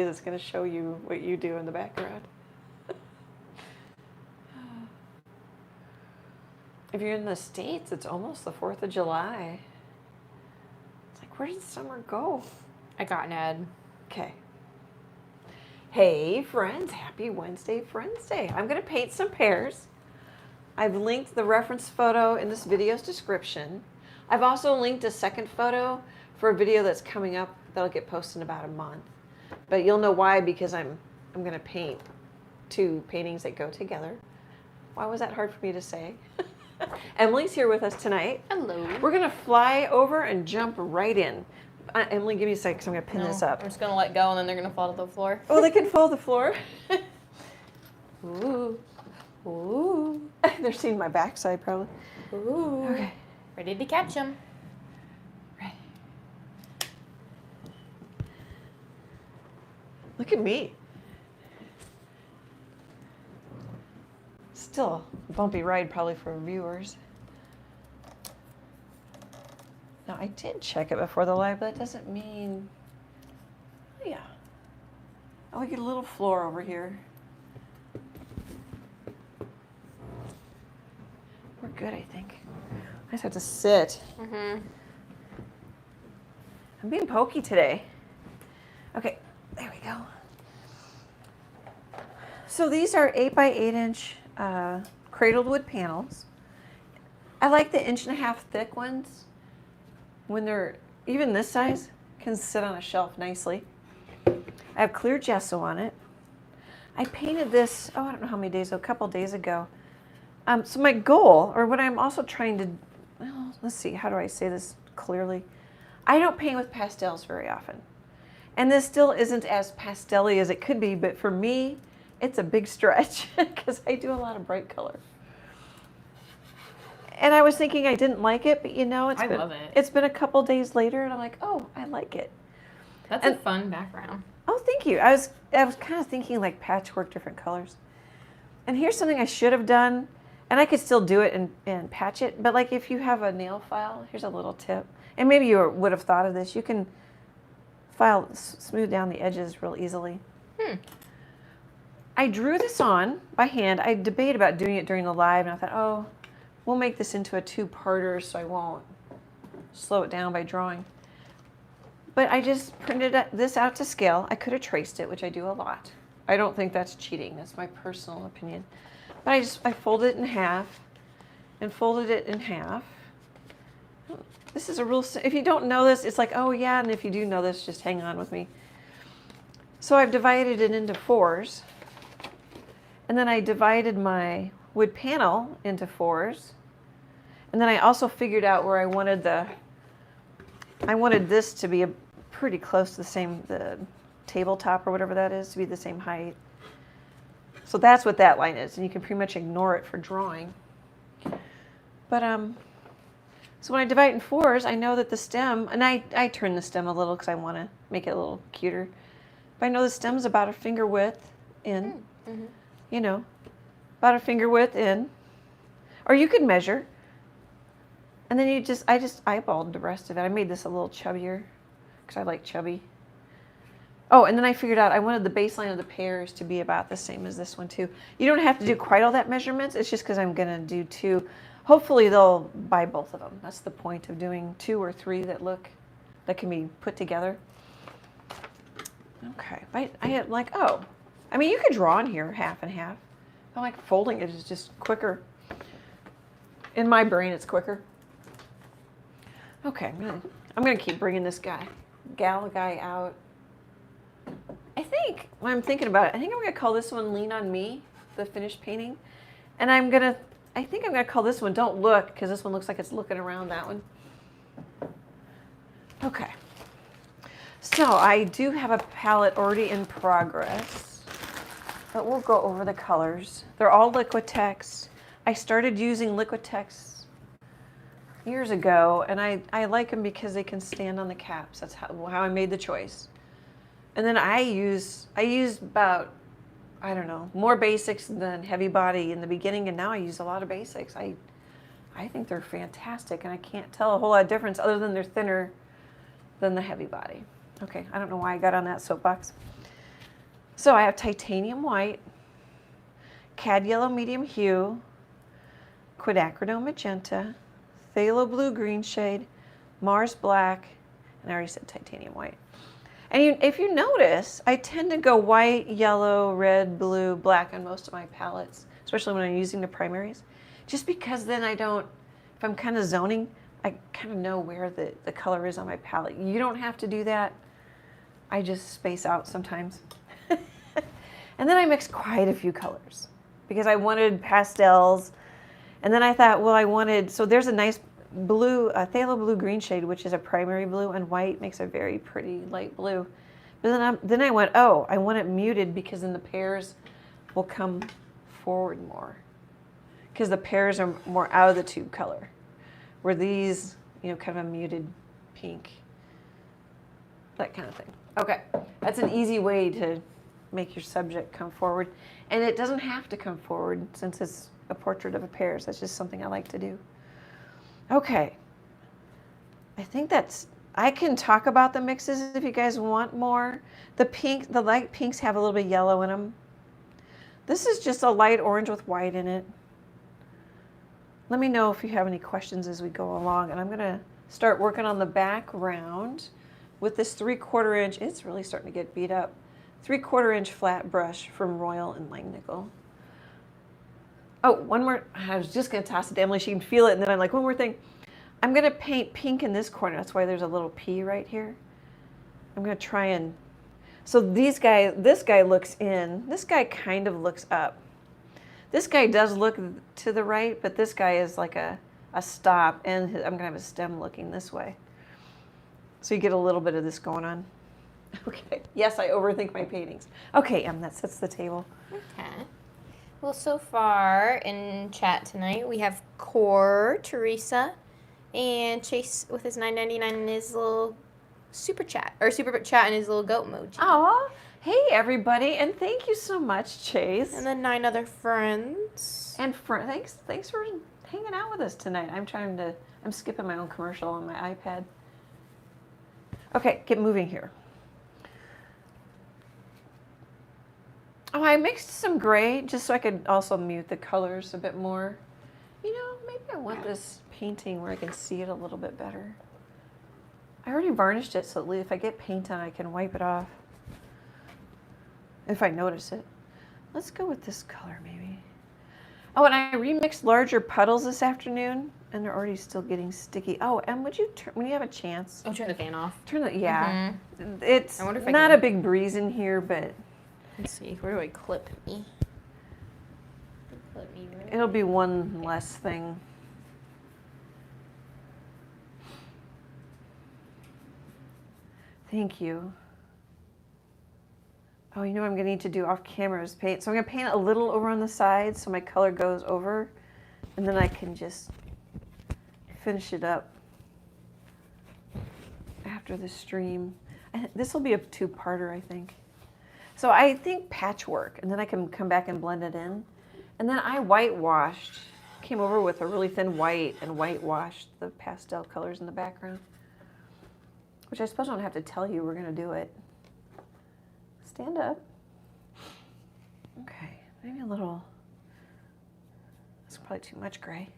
That's going to show you what you do in the background. If you're in the States, it's almost the 4th of July. It's like, where did summer go? I got Ned. Okay. Hey, friends. Happy Wednesday, Friends Day. I'm going to paint some pears. I've linked the reference photo in this video's description. I've also linked a second photo for a video that's coming up that'll get posted in about a month. But you'll know why, because I'm going to paint 2 paintings that go together. Why was that hard for me to say? Emily's here with us tonight. Hello. We're going to fly over and jump right in. Emily, give me a second because I'm going to pin this up. I'm just going to let go and then they're going to fall to the floor. Oh, they can fall to the floor? Ooh. Ooh. They're seeing my backside probably. Ooh. Okay. Ready to catch them. Look at me. Still a bumpy ride probably for viewers. Now I did check it before the live, but that doesn't mean, oh yeah. Oh, we get a little floor over here. We're good, I think. I just have to sit. Mm-hmm. I'm being pokey today. Okay. There we go. So these are 8 by 8 inch cradled wood panels. I like the 1.5 inch thick ones. When they're even this size, can sit on a shelf nicely. I have clear gesso on it. I painted this, I don't know how many days ago, a couple days ago. So my goal, or what I'm also trying to, well, let's see, how do I say this clearly? I don't paint with pastels very often. And this still isn't as pastel-y as it could be, but for me, it's a big stretch because I do a lot of bright color. And I was thinking I didn't like it, but you know, it's been a couple days later, and I'm like, oh, I like it. That's a fun background. Oh, thank you. I was kind of thinking like patchwork, different colors. And here's something I should have done, and I could still do it and patch it. But like if you have a nail file, here's a little tip. And maybe you would have thought of this. You can smooth down the edges real easily. I drew this on by hand. I debated about doing it during the live, and I thought, oh, we'll make this into a 2-parter so I won't slow it down by drawing. But I just printed this out to scale. I could have traced it, which I do a lot. I don't think that's cheating. That's my personal opinion. But I folded it in half and folded it in half. This is a real, if you don't know this, it's like, oh yeah, and if you do know this, just hang on with me. So I've divided it into 4s. And then I divided my wood panel into 4s. And then I also figured out where I wanted this to be pretty close to the tabletop or whatever that is, to be the same height. So that's what that line is, and you can pretty much ignore it for drawing. But so when I divide it in 4s, I know that the stem, and I turn the stem a little because I want to make it a little cuter. But I know the stem's about a finger width in, you know, about a finger width in. Or you could measure. And then I just eyeballed the rest of it. I made this a little chubbier because I like chubby. Oh, and then I figured out I wanted the baseline of the pears to be about the same as this one too. You don't have to do quite all that measurements. It's just because I'm going to do 2. Hopefully they'll buy both of them. That's the point of doing 2 or 3 that can be put together. Okay, I had like, oh, I mean, you could draw in here half and half. I like folding it is just quicker. In my brain, it's quicker. Okay, I'm gonna keep bringing this guy out. I think, when I'm thinking about it, I think I'm gonna call this one Lean on Me, the finished painting. And I think I'm gonna call this one Don't Look, because this one looks like it's looking around that one. Okay. So I do have a palette already in progress, but we'll go over the colors. They're all Liquitex. I started using Liquitex years ago, and I like them because they can stand on the caps. That's how I made the choice. And then I used about, I don't know, more basics than heavy body in the beginning, and now I use a lot of basics. I think they're fantastic, and I can't tell a whole lot of difference other than they're thinner than the heavy body. Okay, I don't know why I got on that soapbox. So I have titanium white, cad yellow medium hue, quinacridone magenta, phthalo blue green shade, Mars black, and I already said titanium white. And if you notice, I tend to go white, yellow, red, blue, black on most of my palettes, especially when I'm using the primaries, just because then I don't, if I'm kind of zoning, I kind of know where the color is on my palette. You don't have to do that. I just space out sometimes. And then I mixed quite a few colors because I wanted pastels. And then I thought, well, so there's a nice blue, phthalo blue green shade, which is a primary blue, and white makes a very pretty light blue. But then I went, oh, I want it muted because then the pears will come forward more. Because the pears are more out of the tube color. Where these, kind of a muted pink. That kind of thing. Okay, that's an easy way to make your subject come forward. And it doesn't have to come forward since it's a portrait of a pears. That's just something I like to do. Okay. I think I can talk about the mixes if you guys want more. The light pinks have a little bit of yellow in them. This is just a light orange with white in it. Let me know if you have any questions as we go along. And I'm going to start working on the background with this 3/4 inch. It's really starting to get beat up. 3/4 inch flat brush from Royal and Langnickel. Oh, one more. I was just going to toss it to Emily. She can feel it. And then I'm like, one more thing. I'm going to paint pink in this corner. That's why there's a little P right here. I'm going to try and... So this guy looks in. This guy kind of looks up. This guy does look to the right, but this guy is like a stop. And I'm going to have a stem looking this way. So you get a little bit of this going on. Okay. Yes, I overthink my paintings. Okay, that sets the table. Okay. Well, so far in chat tonight, we have Core, Teresa, and Chase with his $9.99 and his little super chat and his little goat emoji. Aw, hey everybody, and thank you so much, Chase. And then 9 other friends. And thanks for hanging out with us tonight. I'm skipping my own commercial on my iPad. Okay, get moving here. Oh, I mixed some gray just so I could also mute the colors a bit more. Maybe I want this painting where I can see it a little bit better. I already varnished it, so if I get paint on, I can wipe it off. If I notice it. Let's go with this color, maybe. Oh, and I remixed larger puddles this afternoon, and they're already still getting sticky. Oh, and would you, when you have a chance... Oh, turn the fan off. Yeah. Mm-hmm. It's I not a big breeze in here, but... Let's see, where do I clip me? It'll be one less thing. Thank you. Oh, I'm going to need to do off camera is paint. So I'm going to paint a little over on the side so my color goes over, and then I can just finish it up after the stream. This will be a 2-parter, I think. So I think patchwork, and then I can come back and blend it in. And then I whitewashed, came over with a really thin white and whitewashed the pastel colors in the background. Which I suppose I don't have to tell you we're going to do it. Stand up. Okay, maybe a little, that's probably too much gray.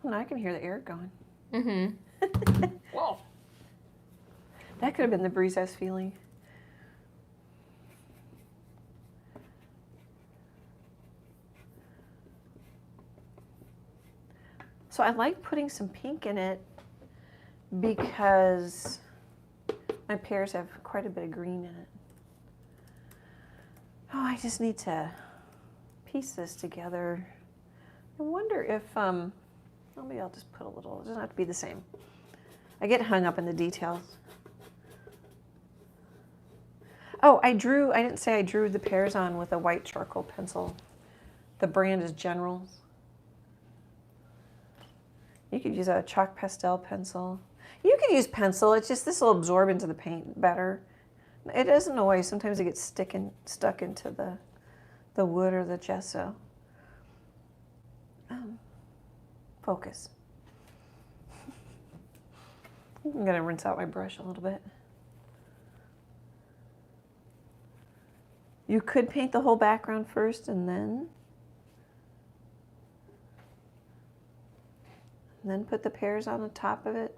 Oh, now I can hear the air going. Mm-hmm. Whoa. That could have been the breeze I was feeling. So I like putting some pink in it because my pears have quite a bit of green in it. Oh, I just need to piece this together. I wonder if, maybe I'll just put a little, it doesn't have to be the same. I get hung up in the details. Oh, I didn't say I drew the pears on with a white charcoal pencil. The brand is Generals. You could use a chalk pastel pencil. You could use pencil, it's just this will absorb into the paint better. It doesn't always, sometimes it gets stuck into the wood or the gesso. Focus. I'm gonna rinse out my brush a little bit. You could paint the whole background first and then put the pears on the top of it.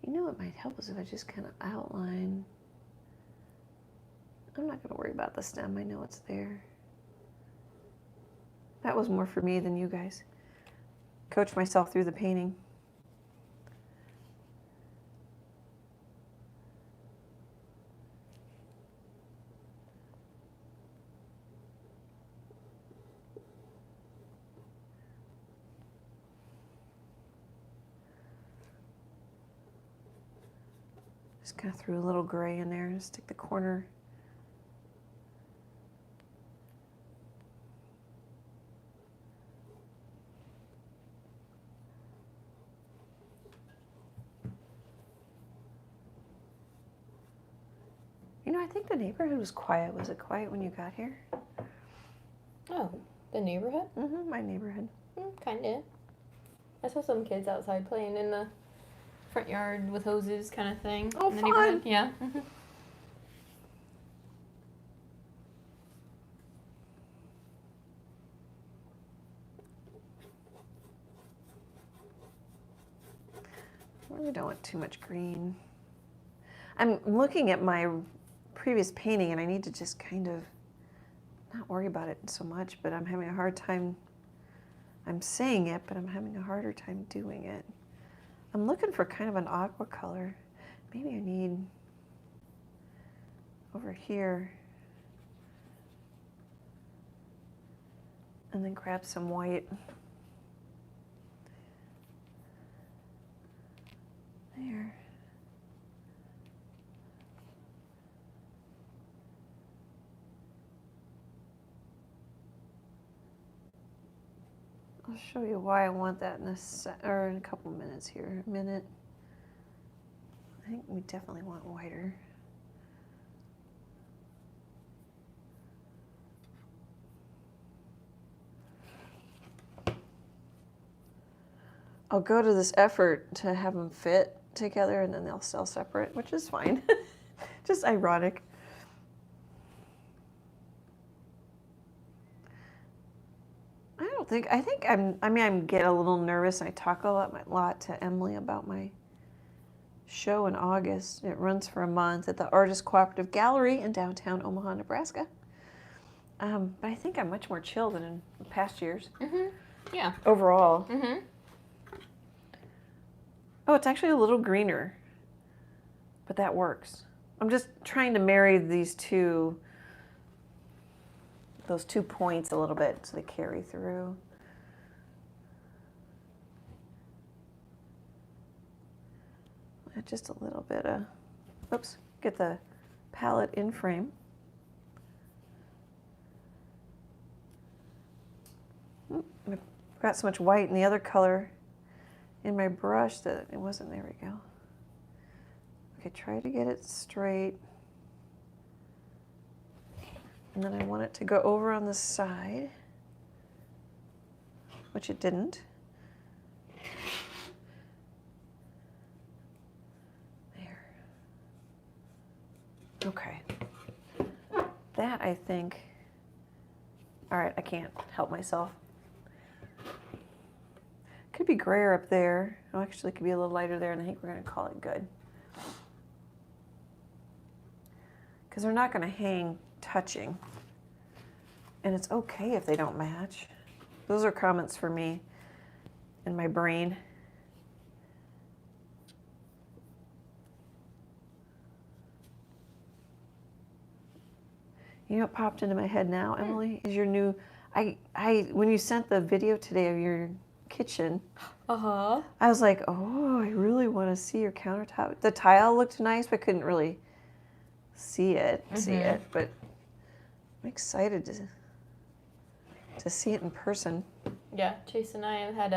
You know what might help is if I just kind of outline. I'm not going to worry about the stem. I know it's there. That was more for me than you guys. Coach myself through the painting. Just kind of threw a little gray in there and stick the corner. You know, I think the neighborhood was quiet. Was it quiet when you got here? Oh, the neighborhood? Mm-hmm, my neighborhood. Kinda. I saw some kids outside playing in the front yard with hoses kind of thing. Oh, in the fun. neighborhood. Yeah. I really don't want too much green. I'm looking at my previous painting and I need to just kind of not worry about it so much, but I'm having a hard time. I'm saying it, but I'm having a harder time doing it. I'm looking for kind of an aqua color. Maybe I need over here and then grab some white. There. I'll show you why I want that in in a couple minutes here. A minute. I think we definitely want whiter. I'll go to this effort to have them fit together and then they'll sell separate, which is fine. Just ironic. I think I'm getting a little nervous. I talk a lot to Emily about my show in August. It runs for a month at the Artist Cooperative Gallery in downtown Omaha, Nebraska. But I think I'm much more chill than in past years. Mm-hmm. Yeah. Overall. Mm-hmm. Oh, it's actually a little greener, but that works. I'm just trying to marry those two points a little bit so they carry through. Just a little bit of, oops, get the palette in frame. I've got so much white in the other color in my brush that it wasn't, there we go. Okay, try to get it straight. And then I want it to go over on the side, which it didn't. There. Okay. That, I think, all right, I can't help myself. Could be grayer up there. Oh, actually, it could be a little lighter there, and I think we're going to call it good. Because they're not going to hang touching. And it's okay if they don't match. Those are comments for me in my brain. You know what popped into my head now, Emily, is your new, when you sent the video today of your kitchen, Uh-huh. I was like, oh, I really want to see your countertop. The tile looked nice, but couldn't really see it, but I'm excited to see it in person. Yeah, Chase and I have had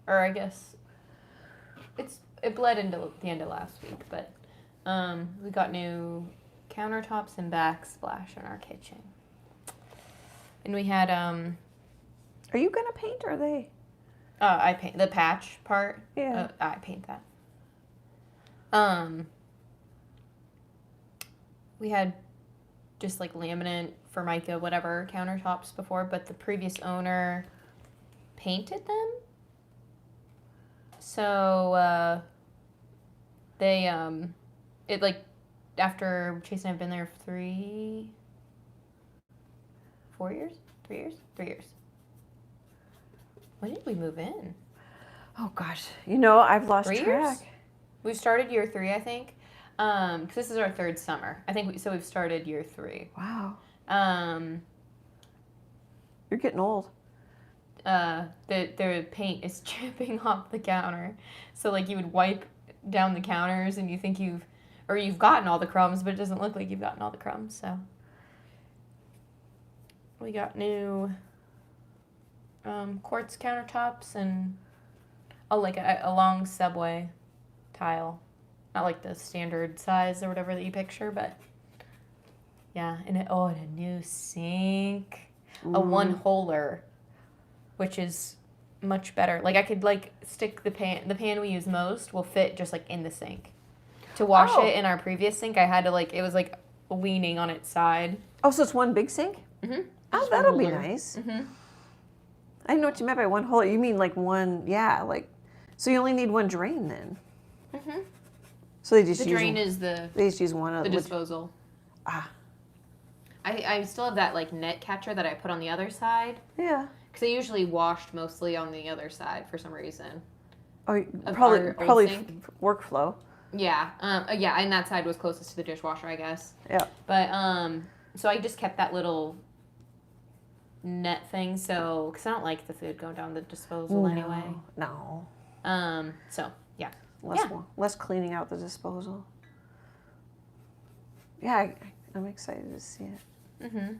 I guess it bled into the end of last week, but we got new countertops and backsplash in our kitchen. And we had Are you gonna paint or are they? I paint the patch part. Yeah. I paint that. We had just like laminate, Formica, whatever countertops before, but the previous owner painted them. So they it like after Chase and I have been there 3 years. When did we move in? Oh gosh, you know, I've lost 3 track. years? We started year 3, I think. 'Cause this is our 3rd summer. I think so we've started year 3. Wow. Um, You're getting old. the paint is dripping off the counter. So like you would wipe down the counters and you think you've gotten all the crumbs, but it doesn't look like you've gotten all the crumbs. So we got new quartz countertops and a long subway tile. Not like the standard size or whatever that you picture, but yeah. And a new sink. A one-holer, which is much better. Like I could like stick the pan we use most will fit just like in the sink. To wash it in our previous sink, I had to like, it was like leaning on its side. Oh, so it's one big sink? Mm-hmm. Oh, that'll be nice. Mm-hmm. I didn't know what you meant by one hole. You mean like one, yeah, like, so you only need one drain then? Mm-hmm. So they just The use drain is the one of the disposal. Ah. I still have that like net catcher that I put on the other side. Yeah. Because I usually washed mostly on the other side for some reason. Oh, Of probably our old probably sink. workflow. Yeah. Yeah, and that side was closest to the dishwasher, I guess. Yeah. But so I just kept that little net thing, so because I don't like the food going down the disposal anyway. No. So yeah. Less cleaning out the disposal. Yeah, I'm excited to see it. Mm-hmm.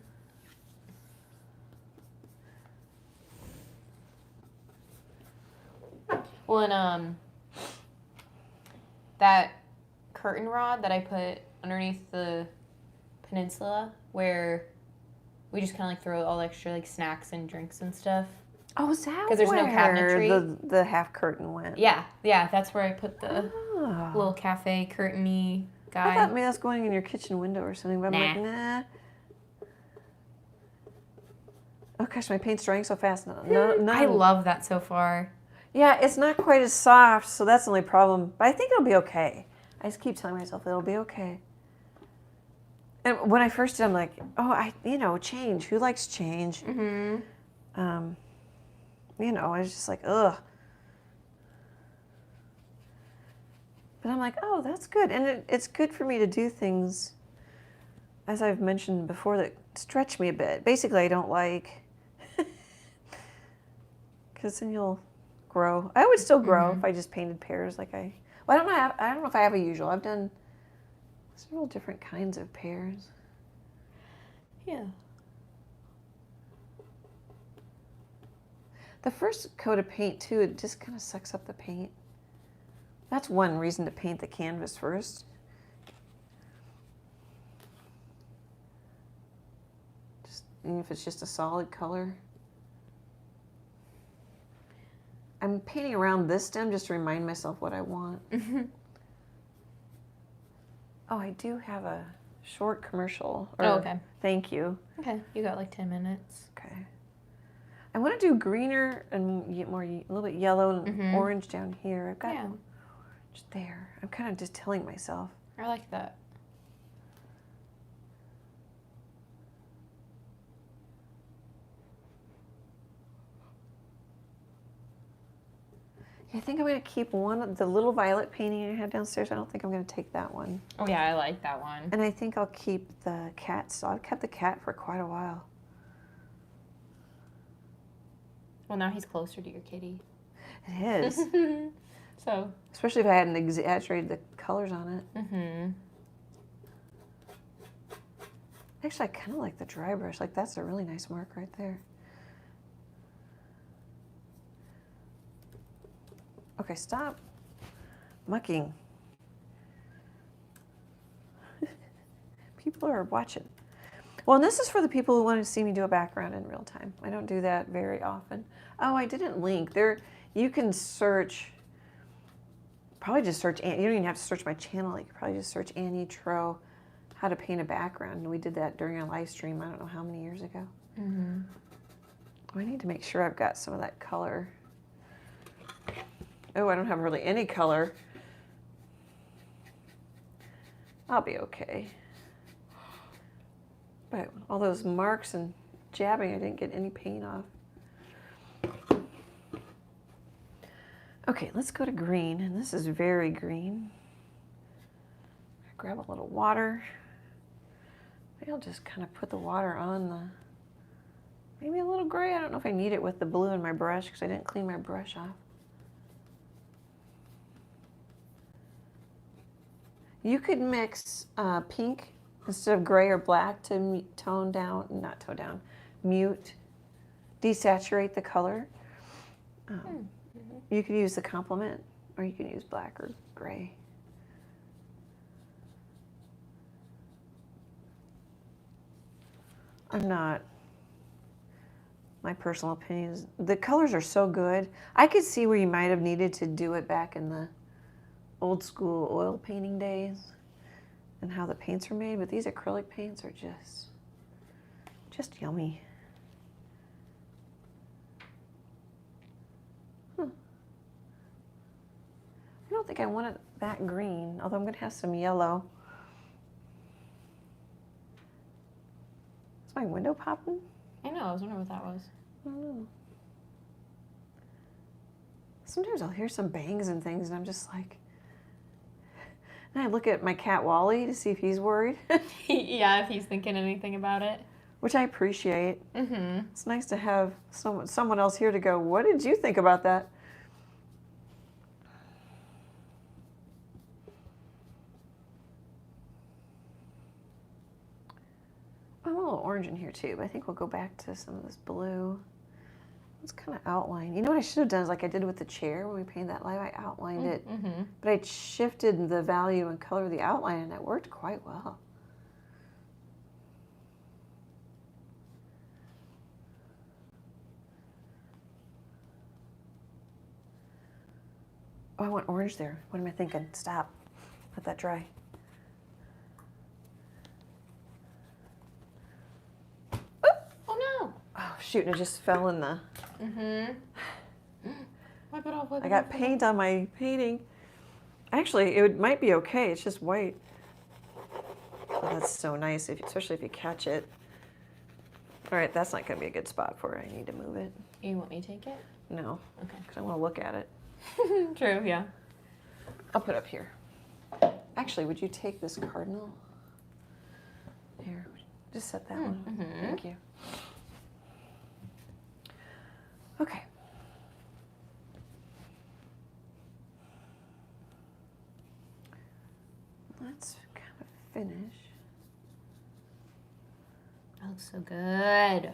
Well, and that curtain rod that I put underneath the peninsula, where we just kind of like throw all extra like snacks and drinks and stuff. Oh, is that 'Cause there's no cabinetry? the half curtain went? Yeah, that's where I put the little cafe curtain-y guy. I thought maybe that's going in your kitchen window or something, but I'm like, nah. Oh gosh, my paint's drying so fast. No. I love that so far. Yeah, it's not quite as soft, so that's the only problem. But I think it'll be okay. I just keep telling myself it'll be okay. And when I first did, I'm like, change. Who likes change? Mm-hmm. I was just like, ugh. But I'm like, oh, that's good. And it's good for me to do things, as I've mentioned before, that stretch me a bit. Basically, I don't like, because then you'll grow. I would still grow if I just painted pears like I don't know if I have a usual. I've done several different kinds of pears. Yeah. The first coat of paint, too, it just kind of sucks up the paint. That's one reason to paint the canvas first. Even if it's just a solid color. I'm painting around this stem just to remind myself what I want. Oh, I do have a short commercial. Okay. Thank you. Okay, you got like 10 minutes. Okay. I want to do greener and a little bit yellow and orange down here. I've got orange there. I'm kind of just telling myself. I like that. I think I'm going to keep the little violet painting I had downstairs. I don't think I'm going to take that one. Oh yeah, I like that one. And I think I'll keep the cat. So I've kept the cat for quite a while. Well, now he's closer to your kitty. It is. So. Especially if I hadn't exaggerated the colors on it. Mm-hmm. Actually, I kind of like the dry brush. Like, that's a really nice mark right there. Okay, stop mucking. People are watching. Well, and this is for the people who want to see me do a background in real time. I don't do that very often. Oh, I didn't link. You can search probably just search, you don't even have to search my channel. You could probably just search Annie Troe, how to paint a background. And we did that during a live stream, I don't know how many years ago. Mm-hmm. I need to make sure I've got some of that color. Oh, I don't have really any color. I'll be okay. But all those marks and jabbing, I didn't get any paint off. Okay, let's go to green, and this is very green. Grab a little water. Maybe I'll just kind of put the water on the, maybe a little gray. I don't know if I need it with the blue in my brush because I didn't clean my brush off. You could mix pink instead of gray or black to tone down, not tone down, mute, desaturate the color. You could use the complement, or you can use black or gray. I'm not, my personal opinion is, the colors are so good. I could see where you might have needed to do it back in the old school oil painting days and how the paints are made, but these acrylic paints are just yummy. I don't think I want it that green, although I'm going to have some yellow. Is my window popping? I know, I was wondering what that was. I don't know. Sometimes I'll hear some bangs and things, and I'm just like, and I look at my cat Wally to see if he's worried. Yeah, if he's thinking anything about it. Which I appreciate. Mm-hmm. It's nice to have someone else here to go, what did you think about that? I'm a little orange in here too, but I think we'll go back to some of this blue. Let's kind of outline. You know what I should have done is like I did with the chair when we painted that live, I outlined it. Mm-hmm. But I shifted the value and color of the outline, and it worked quite well. Oh, I want orange there. What am I thinking? Stop. Let that dry. Oh no! Oh shoot, and it just fell in the... Mm-hmm. Wipe it off, wipe it I got off, paint on my painting. Actually, it might be okay. It's just white. Oh, that's so nice, especially if you catch it. All right, that's not going to be a good spot for it. I need to move it. You want me to take it? No. Okay. Because I want to look at it. True, yeah. I'll put it up here. Actually, would you take this cardinal? Here, just set that one. Mm-hmm. Thank you. Okay. Let's kind of finish. That looks so good.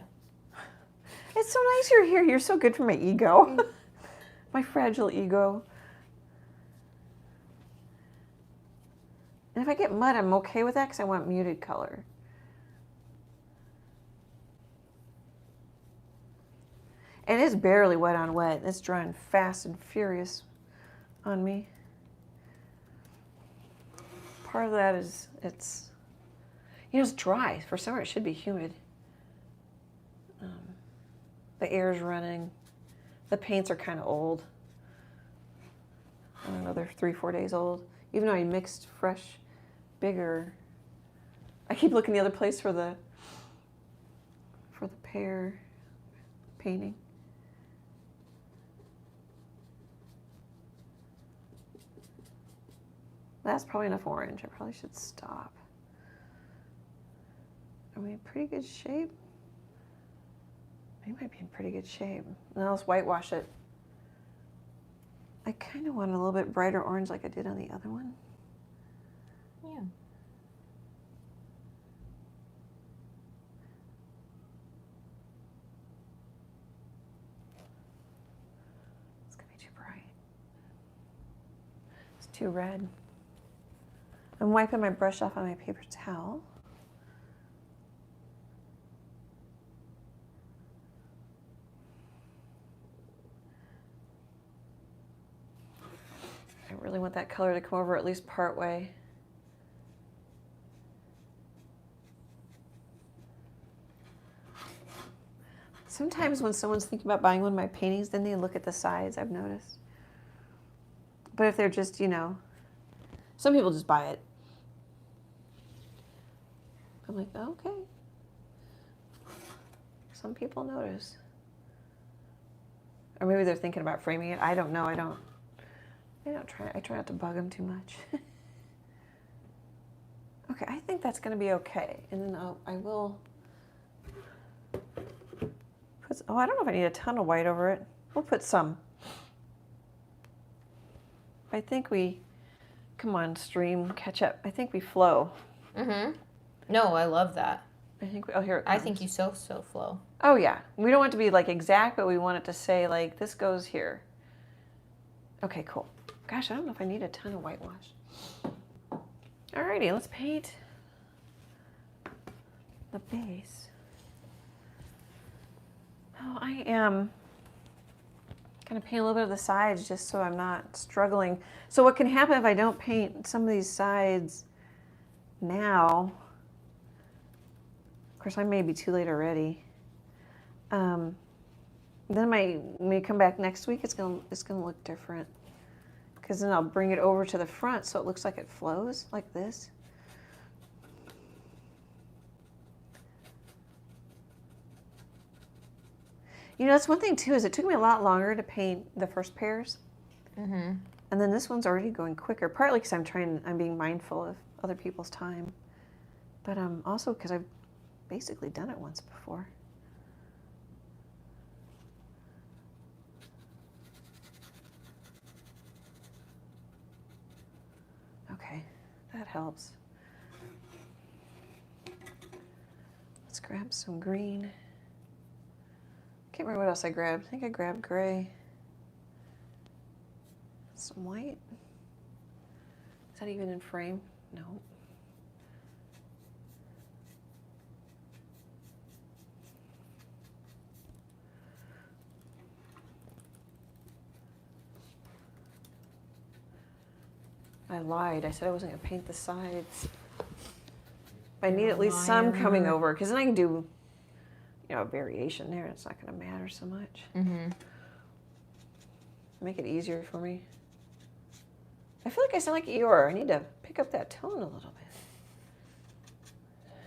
It's so nice you're here. You're so good for my ego. My fragile ego. And if I get mud, I'm okay with that because I want muted color. And it's barely wet on wet. It's drying fast and furious on me. Part of that is it's dry. For summer, it should be humid. The air's running. The paints are kind of old. I don't know, they're 3-4 days old. Even though I mixed fresh, bigger. I keep looking the other place for the Pear painting. That's probably enough orange. I probably should stop. Are we in pretty good shape? We might be in pretty good shape. Now let's whitewash it. I kind of want a little bit brighter orange like I did on the other one. Yeah. It's gonna be too bright. It's too red. I'm wiping my brush off on my paper towel. I really want that color to come over at least part way. Sometimes when someone's thinking about buying one of my paintings, then they look at the sides, I've noticed. But if they're just, you know, some people just buy it. I'm like, okay. Some people notice. Or maybe they're thinking about framing it. I don't know. I try not to bug them too much. Okay, I think that's going to be okay. And then I will put, oh, I don't know if I need a ton of white over it. We'll put some. I think we, come on, stream, catch up. I think we flow. Mm-hmm. No, I love that. I think, oh, here it comes. I think you so flow. Oh, yeah. We don't want it to be like exact, but we want it to say like, this goes here. Okay, cool. Gosh, I don't know if I need a ton of whitewash. Alrighty, let's paint the base. Oh, I am going to paint a little bit of the sides just so I'm not struggling. So what can happen if I don't paint some of these sides now? Of course, I may be too late already. Then when we come back next week, it's gonna look different. Because then I'll bring it over to the front so it looks like it flows like this. You know, that's one thing too, is it took me a lot longer to paint the first Pears. Mm-hmm. And then this one's already going quicker, partly because I'm being mindful of other people's time. But also because I've basically done it once before. Okay, that helps. Let's grab some green. Can't remember what else I grabbed. I think I grabbed gray. Some white. Is that even in frame? No. I lied. I said I wasn't going to paint the sides. I need at least some coming over, because then I can do, you know, a variation there. It's not going to matter so much. Mm-hmm. Make it easier for me. I feel like I sound like Eeyore. I need to pick up that tone a little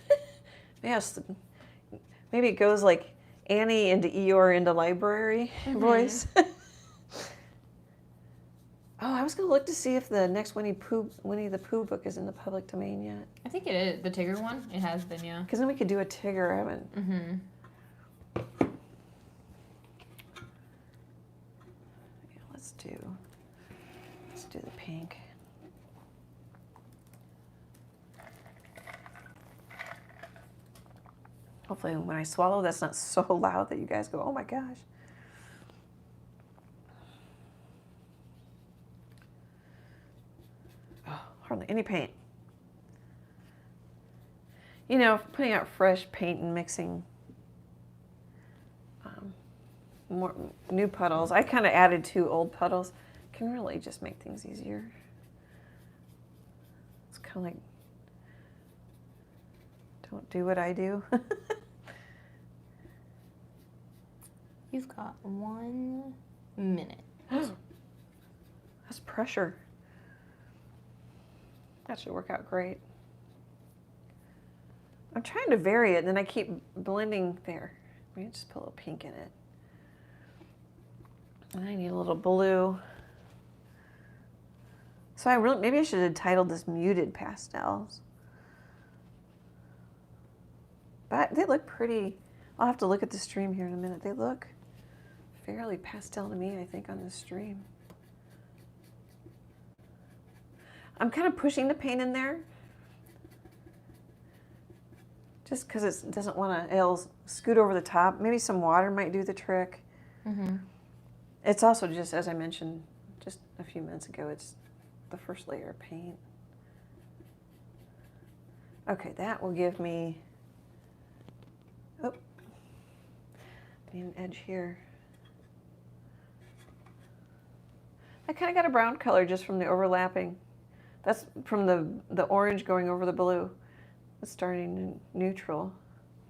bit. Yes, maybe it goes like Annie into Eeyore into library voice. Oh, I was going to look to see if the next Winnie the Pooh book is in the public domain yet. I think it is. The Tigger one? It has been, yeah. Because then we could do a Tigger. I haven't. Mm-hmm. Yeah, let's do the pink. Hopefully when I swallow, that's not so loud that you guys go, oh my gosh. Hardly any paint. You know, putting out fresh paint and mixing more new puddles. I kind of added 2 old puddles. Can really just make things easier. It's kind of like, don't do what I do. You've got 1 minute. That's pressure. That should work out great. I'm trying to vary it, and then I keep blending there. Let me just put a little pink in it. And I need a little blue. So maybe I should have titled this Muted Pastels. But they look pretty. I'll have to look at the stream here in a minute. They look fairly pastel to me, I think, on this stream. I'm kind of pushing the paint in there just because it doesn't want to, it'll scoot over the top. Maybe some water might do the trick. Mm-hmm. It's also just, as I mentioned just a few minutes ago, it's the first layer of paint. Okay, that will give me, oh, I need an edge here. I kind of got a brown color just from the overlapping. That's from the orange going over the blue. It's starting to neutral,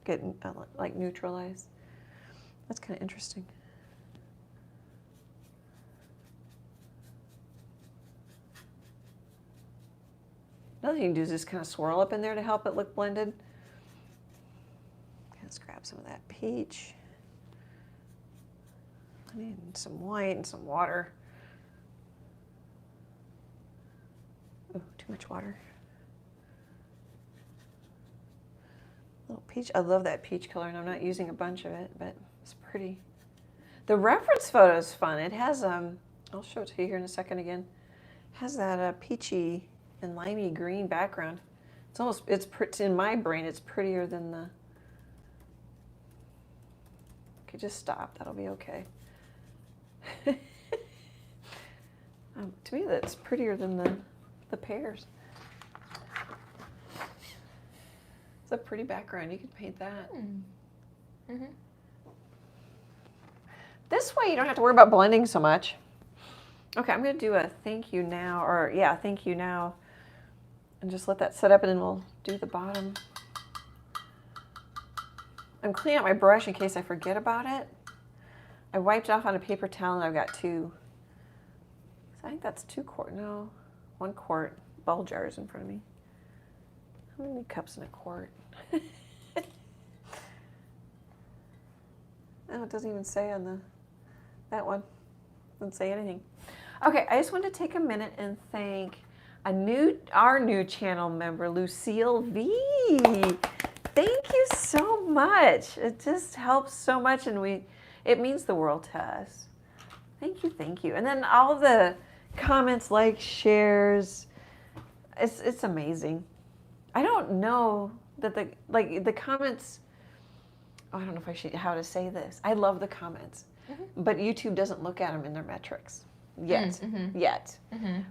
getting like neutralized. That's kind of interesting. Another thing you can do is just kind of swirl up in there to help it look blended. Let's grab some of that peach. I need some white and some water. Oh, too much water. Little peach. I love that peach color, and I'm not using a bunch of it, but it's pretty. The reference photo is fun. It has I'll show it to you here in a second again. It has that peachy and limey green background. It's almost, it's in my brain, it's prettier than the. Okay, just stop. That'll be okay. To me, that's prettier than the pears. It's a pretty background. You could paint that. Mm-hmm. This way, you don't have to worry about blending so much. Okay, I'm going to do a thank you now, or yeah, thank you now, and just let that set up, and then we'll do the bottom. I'm cleaning out my brush in case I forget about it. I wiped it off on a paper towel, and I've got two. I think that's 2 quart. No, 1 quart ball jars in front of me. How many cups in a quart? Oh, it doesn't even say on that one. Doesn't say anything. Okay, I just wanted to take a minute and thank our new channel member, Lucille V. Thank you so much. It just helps so much, and it means the world to us. Thank you, thank you. And then all of the comments, likes, shares, it's amazing. I don't know that the comments. Oh, I don't know if how to say this. I love the comments, but YouTube doesn't look at them in their metrics yet.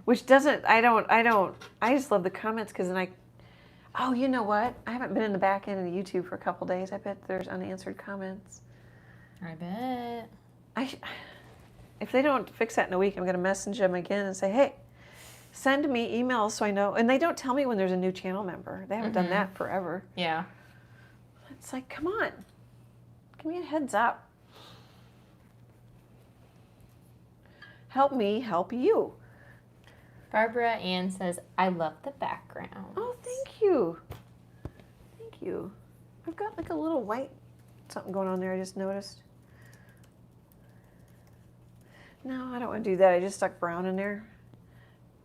Which doesn't. I just love the comments because then oh, you know what? I haven't been in the back end of YouTube for a couple days. I bet there's unanswered comments. I bet. If they don't fix that in a week, I'm going to message them again and say, hey, send me emails so I know. And they don't tell me when there's a new channel member. They haven't done that forever. Yeah. It's like, come on. Give me a heads up. Help me help you. Barbara Ann says, I love the background. Oh, thank you. Thank you. I've got like a little white something going on there I just noticed. No, I don't want to do that. I just stuck brown in there.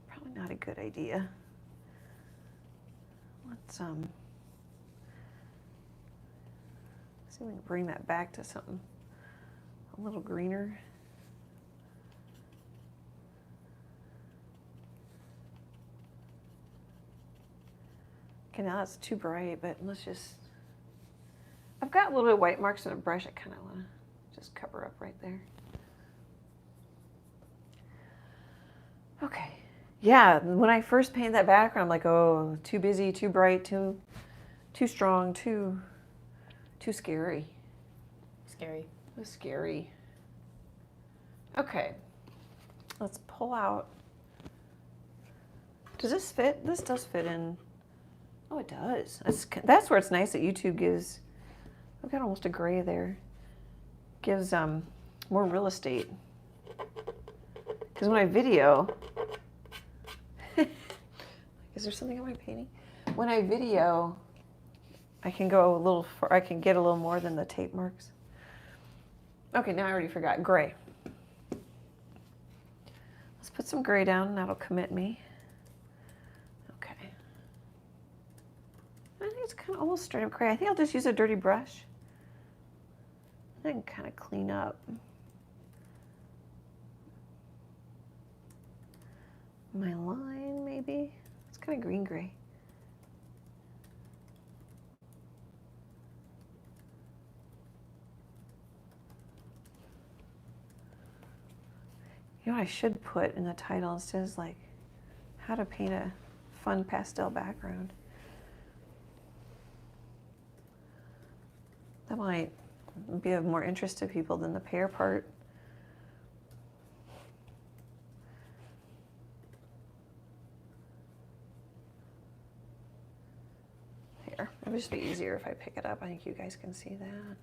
Probably not a good idea. Let's see if we can bring that back to something a little greener. Okay, now that's too bright, but let's just. I've got a little bit of white marks on a brush. I kind of want to just cover up right there. Okay. Yeah, when I first painted that background, I'm like, oh, too busy, too bright, too strong, too scary. Scary. It was scary. Okay. Let's pull out. Does this fit? This does fit in. Oh, it does. That's where it's nice that YouTube gives. I've got almost a gray there. Gives more real estate. Because when I video, is there something on my painting? When I video, I can go a little. I can get a little more than the tape marks. Okay, now I already forgot gray. Let's put some gray down, and that'll commit me. Okay. I think it's kind of almost straight up gray. I think I'll just use a dirty brush. I can kind of clean up. My line, maybe. It's kind of green gray. You know what I should put in the title instead is like how to paint a fun pastel background. That might be of more interest to people than the pear part. There. It would just be easier if I pick it up. I think you guys can see that.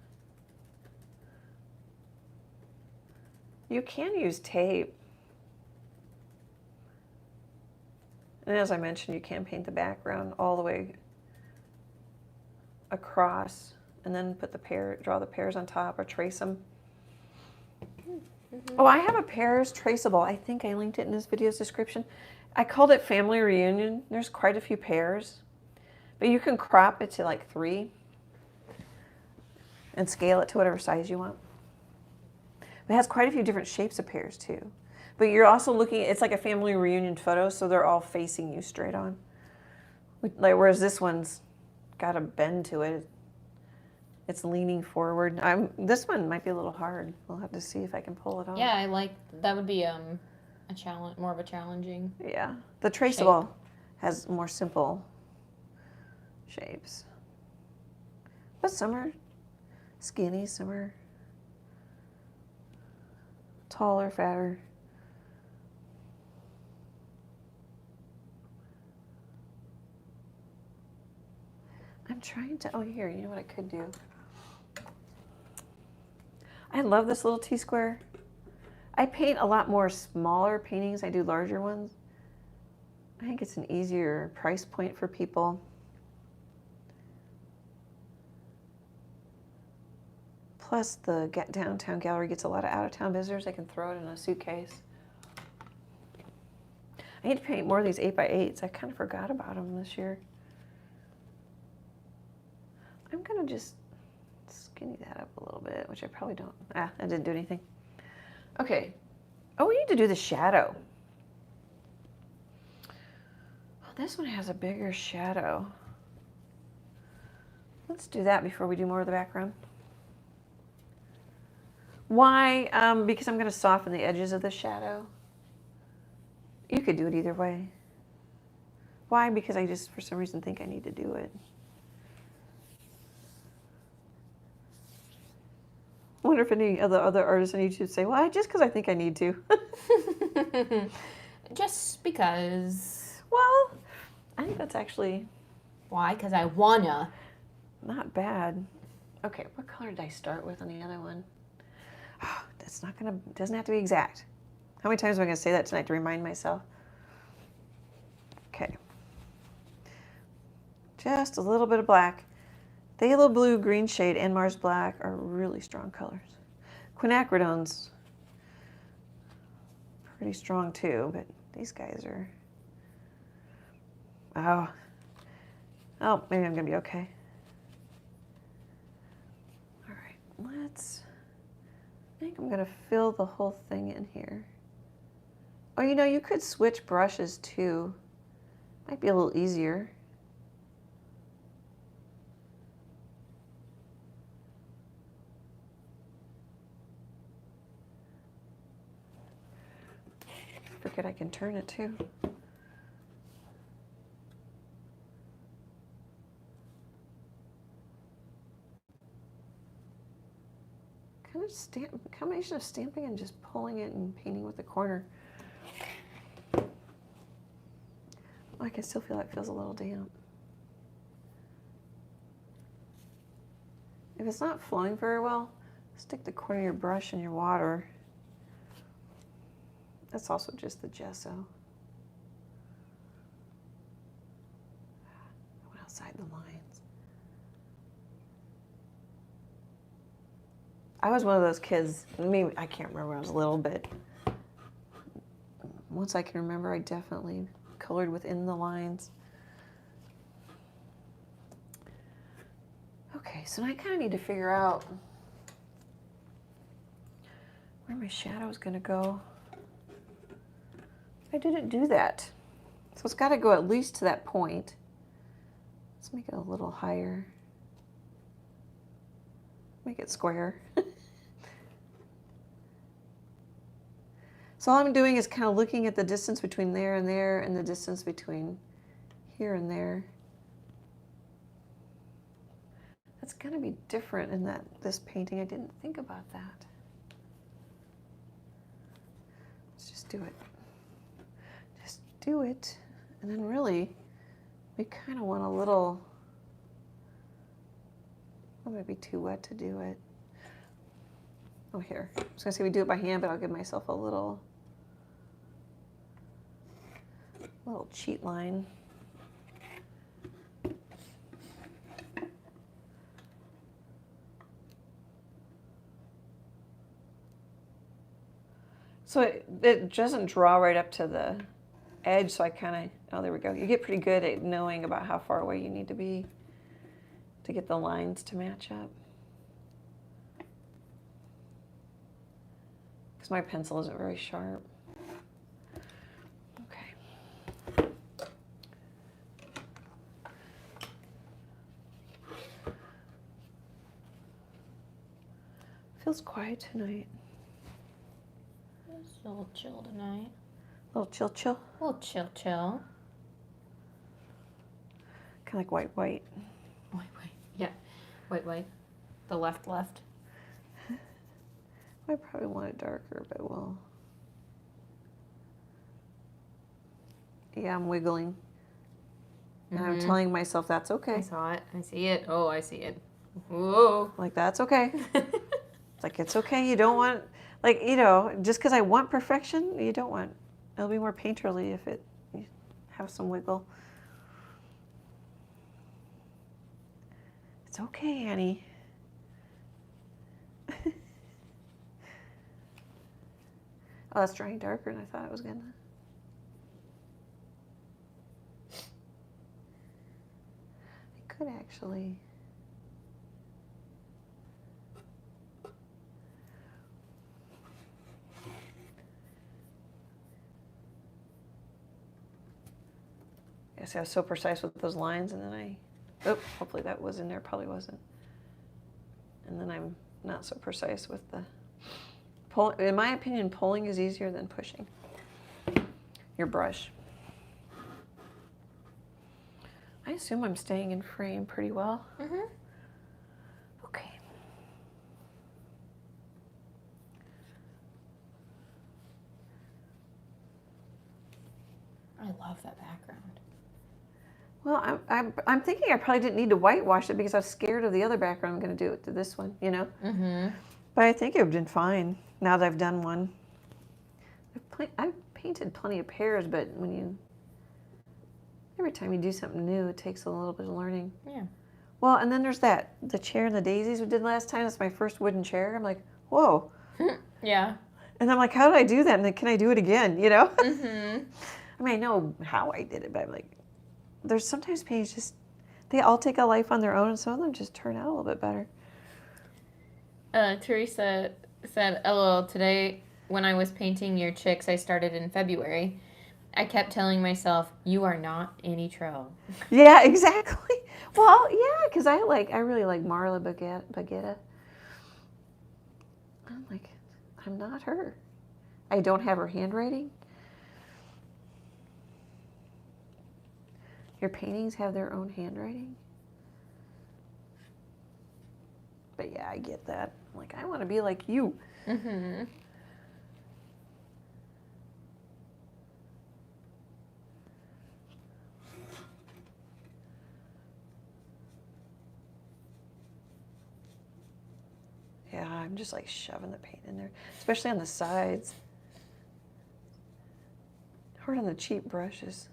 You can use tape. And as I mentioned, you can paint the background all the way across and then put the pear, draw the pears on top or trace them. Oh, I have a Pears traceable. I think I linked it in this video's description. I called it Family Reunion. There's quite a few pears, but you can crop it to like 3 and scale it to whatever size you want. It has quite a few different shapes of pears too. But you're also looking, it's like a family reunion photo, so they're all facing you straight on. Like, whereas this one's got a bend to it. It's leaning forward. This one might be a little hard. We'll have to see if I can pull it off. Yeah, I like, that would be a challenge, more of a challenging. Yeah, the traceable has more simple shapes. But some are skinny, some are taller, fatter. I'm trying to, oh here, you know what I could do? I love this little T-square. I paint a lot more smaller paintings. I do larger ones. I think it's an easier price point for people. Plus the downtown gallery gets a lot of out-of-town visitors. I can throw it in a suitcase. I need to paint more of these 8x8s. I kind of forgot about them this year. I'm gonna just skinny that up a little bit, which I probably don't. I didn't do anything. Okay. Oh, we need to do the shadow. Oh, this one has a bigger shadow. Let's do that before we do more of the background. Why? Because I'm going to soften the edges of the shadow. You could do it either way. Why? Because I just, for some reason, think I need to do it. I wonder if any of the other artists on YouTube say, well, just because I think I need to. Just because. Well, I think that's actually... Why? Because I wanna. Not bad. Okay, what color did I start with on the other one? Oh, that's not gonna, doesn't have to be exact. How many times am I gonna say that tonight to remind myself? Okay. Just a little bit of black. Phthalo Blue, green shade, and Mars Black are really strong colors. Quinacridone's pretty strong too, but these guys are... Oh, maybe I'm gonna be okay. All right, I think I'm gonna fill the whole thing in here. Oh, you know, you could switch brushes too. Might be a little easier. Forget I can turn it too. Kind of combination of stamping and just pulling it and painting with the corner. I can still feel it feels a little damp. If it's not flowing very well, stick the corner of your brush in your water. That's also just the gesso. I went outside the lines. I was one of those kids, maybe, I can't remember when I was little, but once I can remember, I definitely colored within the lines. Okay, so now I kind of need to figure out where my shadow is going to go. I didn't do that. So it's got to go at least to that point. Let's make it a little higher. Make it square. So all I'm doing is kind of looking at the distance between there and the distance between here and there. That's going to be different in this painting. I didn't think about that. Let's just do it. Just do it. And then really, we kind of want a little It might be too wet to do it. Oh, here. I was going to say we do it by hand, but I'll give myself a little cheat line. So it doesn't draw right up to the edge, so I kind of, oh, there we go. You get pretty good at knowing about how far away you need to be to get the lines to match up. Because my pencil isn't very sharp. Okay. Feels quiet tonight. It's a little chill tonight. A little chill, chill. A little chill, chill. Kind of like white, white. White, white. Yeah. White, white. The left, left. I probably want it darker, but we'll. Yeah, I'm wiggling. And I'm telling myself that's okay. I saw it. I see it. Oh, I see it. Whoa. Like, that's okay. It's like, it's okay. You don't want, like, you know, just because I want perfection, you don't want. It'll be more painterly if you have some wiggle. It's okay, Annie. Oh, that's drying darker than I thought it was gonna. I could actually. I guess I was so precise with those lines, and then hopefully that was in there, probably wasn't. And then I'm not so precise with the pull. In my opinion, pulling is easier than pushing your brush. I assume I'm staying in frame pretty well. Mm-hmm. Okay. I love that background. Well, I'm thinking I probably didn't need to whitewash it because I was scared of the other background I'm going to do it to this one, you know? Mm-hmm. But I think it would have been fine now that I've done one. I've painted plenty of pears, but every time you do something new, it takes a little bit of learning. Yeah. Well, and then there's the chair and the daisies we did last time. It's my first wooden chair. I'm like, whoa. Yeah. And I'm like, how did I do that? And then can I do it again, you know? Mm-hmm. I mean, I know how I did it, but I'm like, there's sometimes paintings they all take a life on their own, and some of them just turn out a little bit better. Teresa said, LOL, today when I was painting your chicks I started in February, I kept telling myself, you are not Annie Troe. Yeah, exactly. Well, yeah, because I really like Marla Baguetta. I'm like, I'm not her. I don't have her handwriting. Your paintings have their own handwriting. But yeah, I get that. I'm like, I want to be like you. Mm-hmm. Yeah, I'm just like shoving the paint in there, especially on the sides. Hard on the cheap brushes.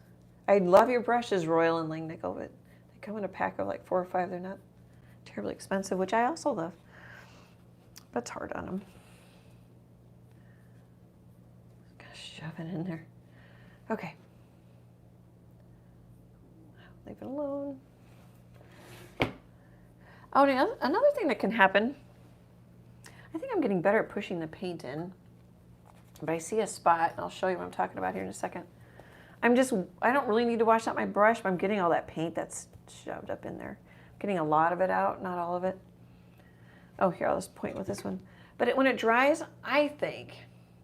I love your brushes, Royal and Langnickel, but they come in a pack of like 4 or 5. They're not terribly expensive, which I also love. But it's hard on them. Gotta shove it in there. Okay. Leave it alone. Oh, another thing that can happen, I think I'm getting better at pushing the paint in, but I see a spot, and I'll show you what I'm talking about here in a second. I don't really need to wash out my brush, but I'm getting all that paint that's shoved up in there. I'm getting a lot of it out, not all of it. Oh, here, I'll just point with this one. But when it dries, I think,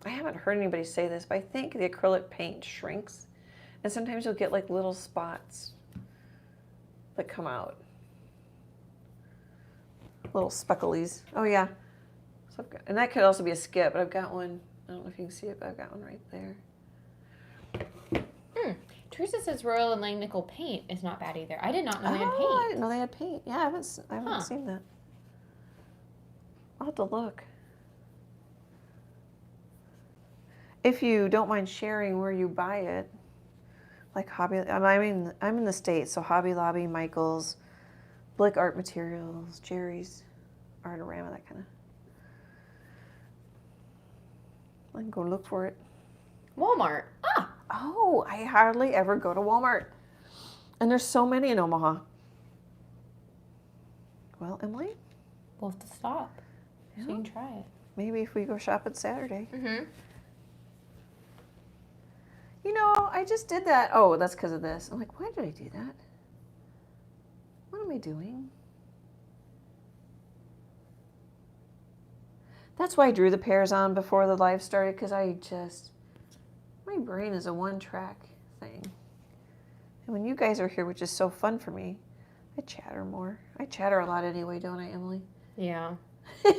I haven't heard anybody say this, but I think the acrylic paint shrinks. And sometimes you'll get like little spots that come out. Little specklies. Oh, yeah. So and that could also be a skip, but I've got one. I don't know if you can see it, but I've got one right there. Teresa says Royal and Langnickel paint is not bad either. I did not know they had paint. I didn't know they had paint. Yeah, I haven't seen that. I'll have to look. If you don't mind sharing where you buy it, like Hobby, I'm in the States, so Hobby Lobby, Michael's, Blick Art Materials, Jerry's, Artorama, that kind of. I can go look for it. Walmart. Ah. Oh, I hardly ever go to Walmart. And there's so many in Omaha. Well, Emily? We'll have to stop. Yeah. So you can try it. Maybe if we go shopping Saturday. Mm-hmm. You know, I just did that. Oh, that's because of this. I'm like, why did I do that? What am I doing? That's why I drew the pears on before the live started, because my brain is a one-track thing. And when you guys are here, which is so fun for me, I chatter more. I chatter a lot anyway, don't I, Emily? Yeah. Yeah.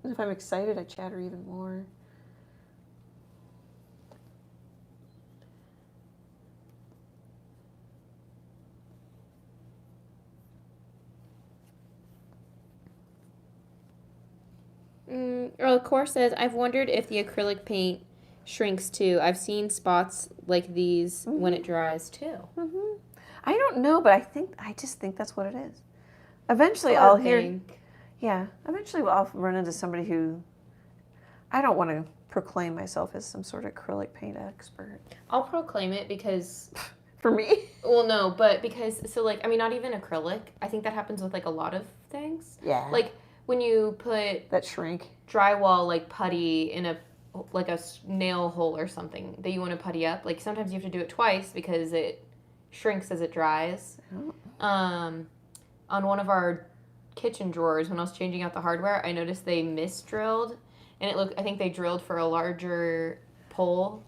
And if I'm excited, I chatter even more. Earl Core says, I've wondered if the acrylic paint shrinks too. I've seen spots like these when it dries too. Mm-hmm. I don't know, but I just think that's what it is. Eventually I'll hear. Yeah, eventually I'll run into somebody who, I don't want to proclaim myself as some sort of acrylic paint expert. I'll proclaim it because... For me? Well, no, but because, so like, I mean, not even acrylic. I think that happens with like a lot of things. Yeah. Like when you put... That shrink. Drywall like putty in a nail hole or something that you want to putty up. Like sometimes you have to do it twice because it shrinks as it dries. Oh. On one of our kitchen drawers, when I was changing out the hardware, I noticed they misdrilled, and I think they drilled for a larger pole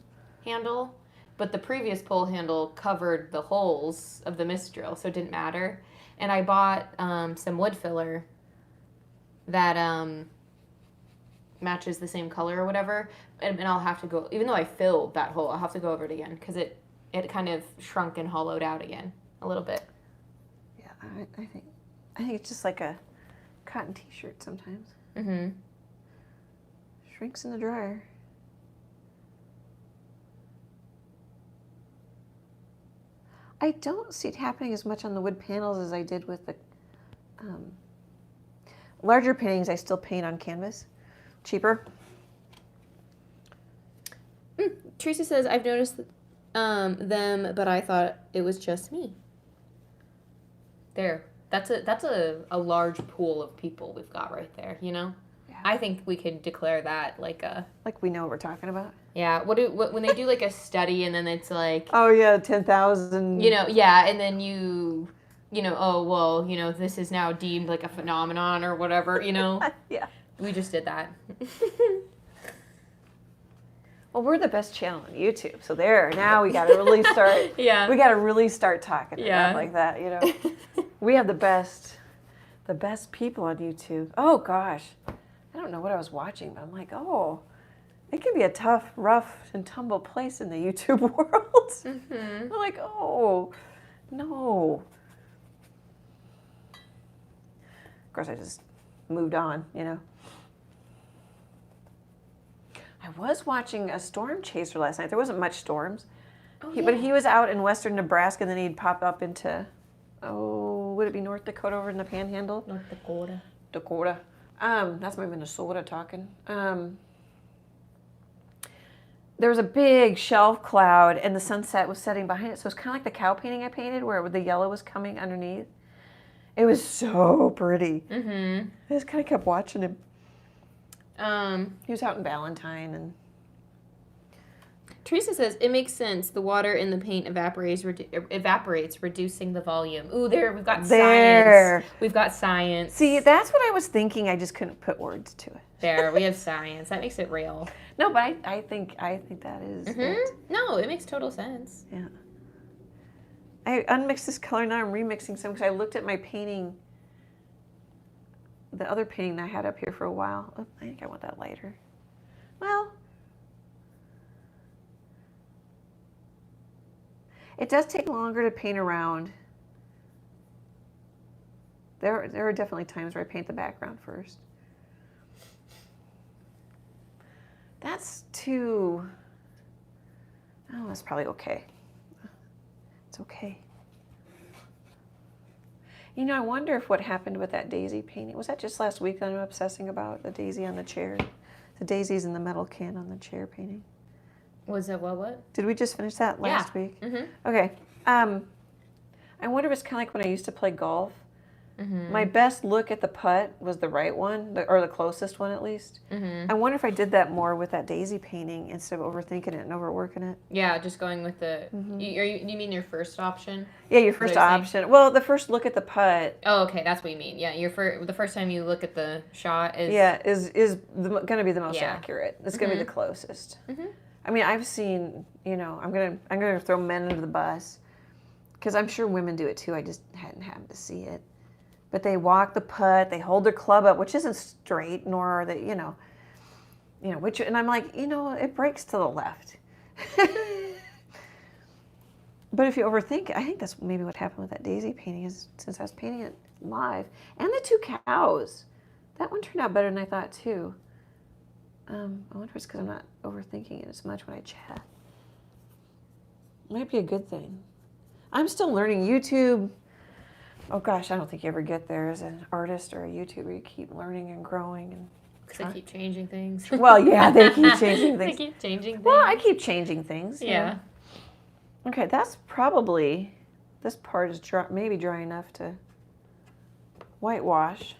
handle, but the previous pole handle covered the holes of the misdrill, so it didn't matter. And I bought some wood filler that matches the same color or whatever, and I'll have to go, even though I filled that hole, I'll have to go over it again because it kind of shrunk and hollowed out again a little bit. Yeah, I think it's just like a cotton t-shirt sometimes. Mm-hmm. Shrinks in the dryer. I don't see it happening as much on the wood panels as I did with the larger paintings. I still paint on canvas. Cheaper. Teresa says, I've noticed them, but I thought it was just me. There. That's a large pool of people we've got right there, you know? Yeah. I think we could declare that like we know what we're talking about. Yeah. When they do like a study and then it's like... Oh, yeah, 10,000. You know, yeah, and then you know, oh, well, you know, this is now deemed like a phenomenon or whatever, you know? Yeah. We just did that. Well, we're the best channel on YouTube, so now we got to really start. Yeah. We got to really start talking about like that, you know. We have the best people on YouTube. Oh gosh, I don't know what I was watching, but I'm like, oh, it can be a tough, rough, and tumble place in the YouTube world. Mm-hmm. I'm like, oh, no. Of course, I just moved on, you know. I was watching a storm chaser last night. There wasn't much storms. But he was out in western Nebraska, and then he'd pop up into, would it be North Dakota over in the Panhandle? North Dakota. Dakota. That's my Minnesota talking. There was a big shelf cloud, and the sunset was setting behind it. So it's kind of like the cow painting I painted, where the yellow was coming underneath. It was so pretty. Mm-hmm. I just kind of kept watching him. He was out in Valentine, and Teresa says it makes sense. The water in the paint evaporates, reducing the volume. Ooh, we've got science. We've got science. See, that's what I was thinking. I just couldn't put words to it. There, we have science. That makes it real. No, but I think that is. Mm-hmm. It. No, it makes total sense. Yeah. I unmixed this color. Now I'm remixing some because I looked at my painting. The other painting that I had up here for a while. Oh, I think I want that lighter. Well, it does take longer to paint around There are definitely times where I paint the background first. That's too... Oh, that's probably okay. It's okay. You know, I wonder if what happened with that daisy painting, was that just last week that I'm obsessing about, the daisy on the chair? The daisies in the metal can on the chair painting. Was it what? Did we just finish that last week? Mm-hmm. Okay. I wonder if it's kind of like when I used to play golf. Mm-hmm. My best look at the putt was the right one, or the closest one at least. Mm-hmm. I wonder if I did that more with that daisy painting instead of overthinking it and overworking it. Yeah, just going with the... Mm-hmm. You mean your first option? Yeah, your first option. Well, the first look at the putt. Oh, okay, that's what you mean. Yeah, the first time you look at the shot is... Yeah, is going to be the most accurate. It's going to be the closest. Mm-hmm. I mean, I've seen, you know, I'm gonna throw men under the bus because I'm sure women do it too. I just hadn't happened to see it. But they walk the putt, they hold their club up, which isn't straight, nor are they, you know, which, and I'm like, you know, it breaks to the left. But if you overthink it, I think that's maybe what happened with that daisy painting is since I was painting it live. And the two cows. That one turned out better than I thought too. I wonder if it's because I'm not overthinking it as much when I chat. Might be a good thing. I'm still learning YouTube. Oh gosh, I don't think you ever get there as an artist or a YouTuber. You keep learning and growing and they keep changing things. Well, yeah, they keep changing things. They keep changing things. Well, I keep changing things. Yeah. Okay, that's probably, this part is maybe dry enough to whitewash.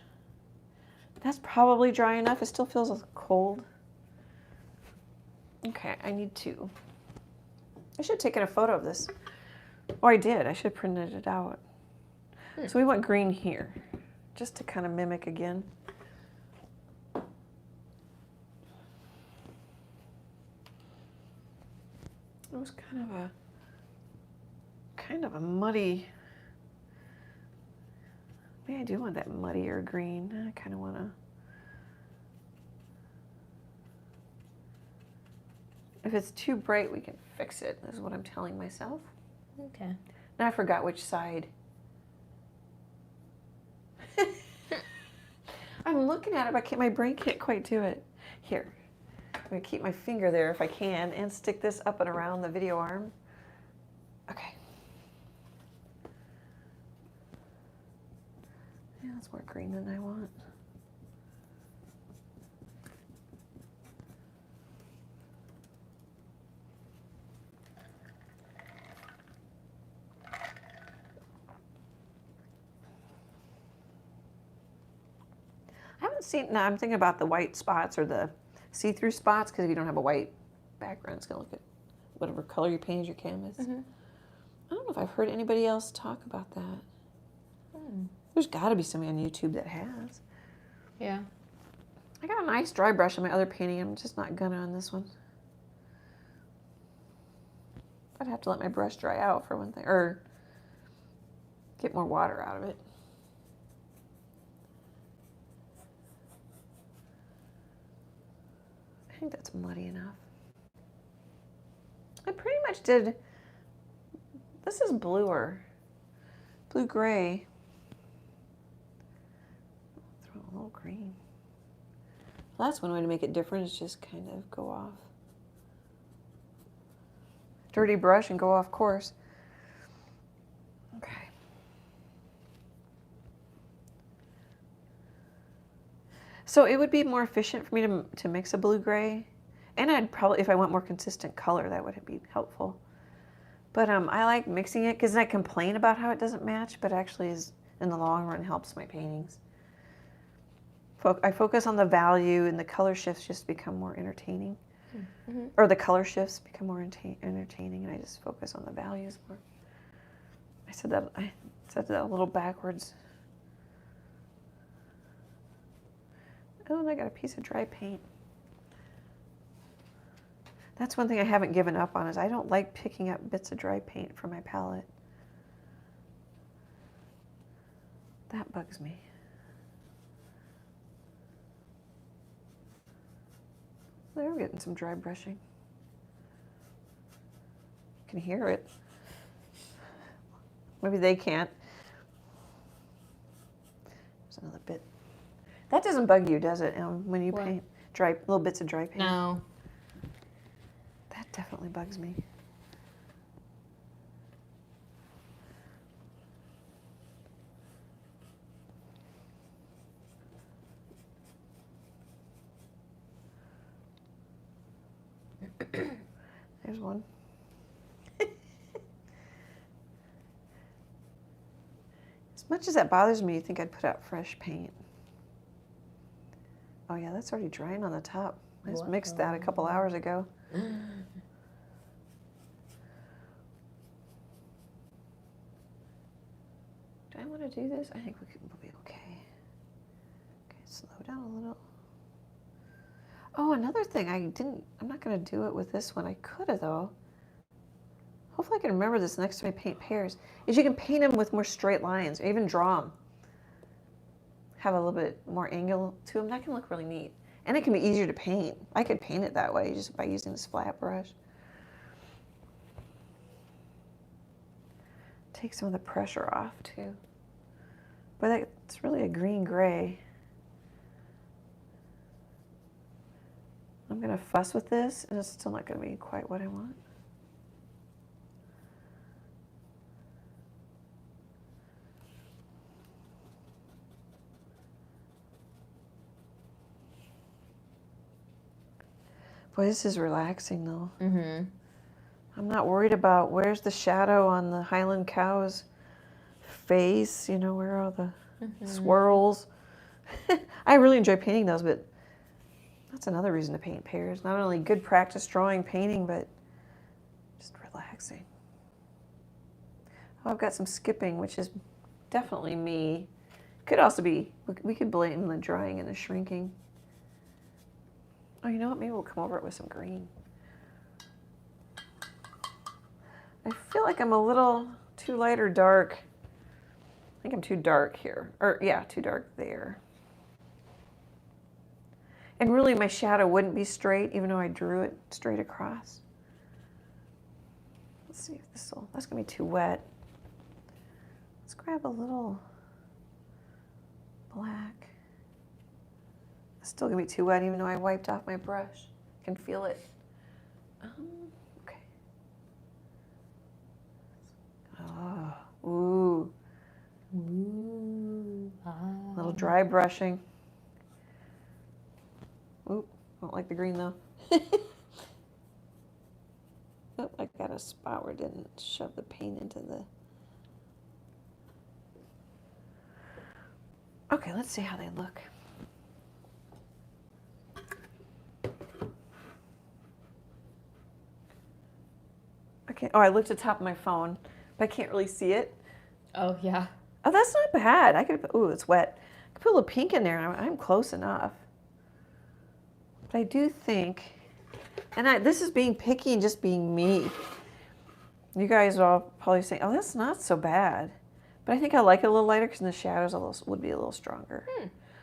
That's probably dry enough. It still feels cold. Okay, I should have taken a photo of this. Oh, I did. I should have printed it out. So we want green here, just to kind of mimic again. It was kind of a muddy. Maybe I do want that muddier green. I kind of want to. If it's too bright, we can fix it. This is what I'm telling myself. Okay. Now I forgot which side. I'm looking at it, but my brain can't quite do it. Here, I'm going to keep my finger there if I can and stick this up and around the video arm. Okay. Yeah, that's more green than I want. Now I'm thinking about the white spots or the see-through spots because if you don't have a white background, it's going to look at whatever color you painted your canvas. Mm-hmm. I don't know if I've heard anybody else talk about that. There's got to be somebody on YouTube that has. Yeah. I got a nice dry brush on my other painting. I'm just not gonna on this one. I'd have to let my brush dry out for one thing, or get more water out of it. I think that's muddy enough. I pretty much did, this is bluer, blue-gray. Throw a little green. Well, that's one way to make it different is just kind of go off. Dirty brush and go off course. Okay. So it would be more efficient for me to mix a blue-gray. And I'd probably, if I want more consistent color, that would be helpful. But I like mixing it because I complain about how it doesn't match, but actually is in the long run helps my paintings. I focus on the value and the color shifts just become more entertaining. Mm-hmm. Or the color shifts become more entertaining and I just focus on the values more. I said that a little backwards. Oh, and I got a piece of dry paint. That's one thing I haven't given up on is I don't like picking up bits of dry paint from my palette. That bugs me. There, we're getting some dry brushing. You can hear it. Maybe they can't. bit. That doesn't bug you, does it, when you What? paint little bits of dry paint? No. That definitely bugs me. There's one. As much as that bothers me, you think I'd put out fresh paint. Oh yeah, that's already drying on the top. I just mixed that a couple hours ago. Do I want to do this? I think we'll be okay. Okay, slow down a little. Oh, another thing, I'm not going to do it with this one. I could have, though. Hopefully I can remember this next time I paint pears, is you can paint them with more straight lines, or even draw them. Have a little bit more angle to them. That can look really neat. And it can be easier to paint. I could paint it that way just by using this flat brush. Take some of the pressure off, too. But it's really a green-gray. I'm going to fuss with this, and it's still not going to be quite what I want. Boy, this is relaxing, though. Mm-hmm. I'm not worried about where's the shadow on the Highland cow's face, you know, where are all the swirls. I really enjoy painting those, but that's another reason to paint pears. Not only good practice drawing, painting, but just relaxing. Oh, I've got some skipping, which is definitely me. Could also be, we could blame the drying and the shrinking. Oh, you know what? Maybe we'll come over it with some green. I feel like I'm a little too light or dark. I think I'm too dark here. Or, yeah, too dark there. And really, my shadow wouldn't be straight, even though I drew it straight across. Let's see if that's going to be too wet. Let's grab a little black. It's still going to be too wet, even though I wiped off my brush. I can feel it. Okay. Oh, ooh. Ooh. Ah. Little dry brushing. Oop, don't like the green though. Oh, I got a spot where I didn't shove the paint into the... Okay, let's see how they look. Okay, oh, I looked at the top of my phone, but I can't really see it. Oh, yeah. Oh, that's not bad. I could, ooh, it's wet. I could put a little pink in there, and I'm close enough. But I do think, and this is being picky and just being me. You guys are all probably saying, oh, that's not so bad. But I think I like it a little lighter because the shadows would be a little stronger.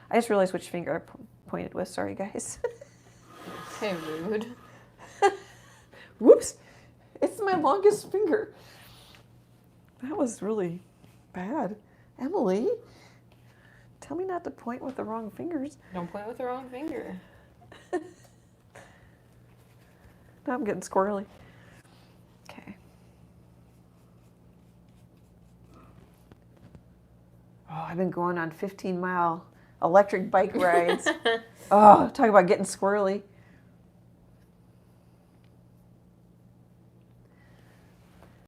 I just realized which finger I pointed with. Sorry, guys. Okay, rude. Whoops. It's my longest finger. That was really bad. Emily, tell me not to point with the wrong fingers. Don't point with the wrong finger. Now I'm getting squirrely. Okay. Oh, I've been going on 15-mile electric bike rides. Oh, talk about getting squirrely.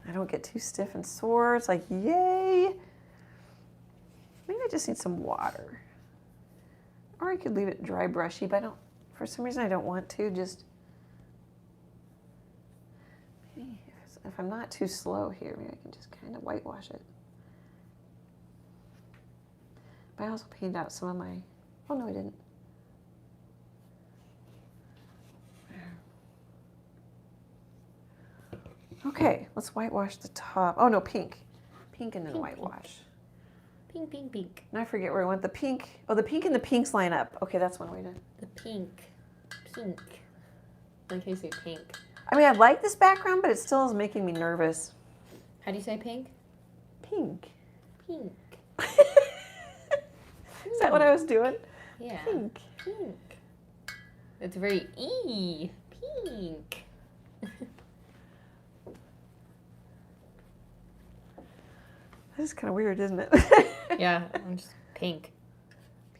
I don't get too stiff and sore. It's like, yay. Maybe I just need some water. Or I could leave it dry brushy, but for some reason I don't want to. Just, maybe if I'm not too slow here, maybe I can just kind of whitewash it. But I also painted out some of my, oh no I didn't. Okay, let's whitewash the top. Oh no, pink. Pink and then whitewash. Pink, pink, pink. And I forget where I went. The pink. Oh, the pink and the pinks line up. Okay, that's one way to. The pink. Pink. I like how you say pink. I mean, I like this background, but it still is making me nervous. How do you say pink? Pink. Pink. Is that what I was doing? Yeah. Pink. Pink. It's very pink. This is kind of weird, isn't it? Yeah, I'm just pink.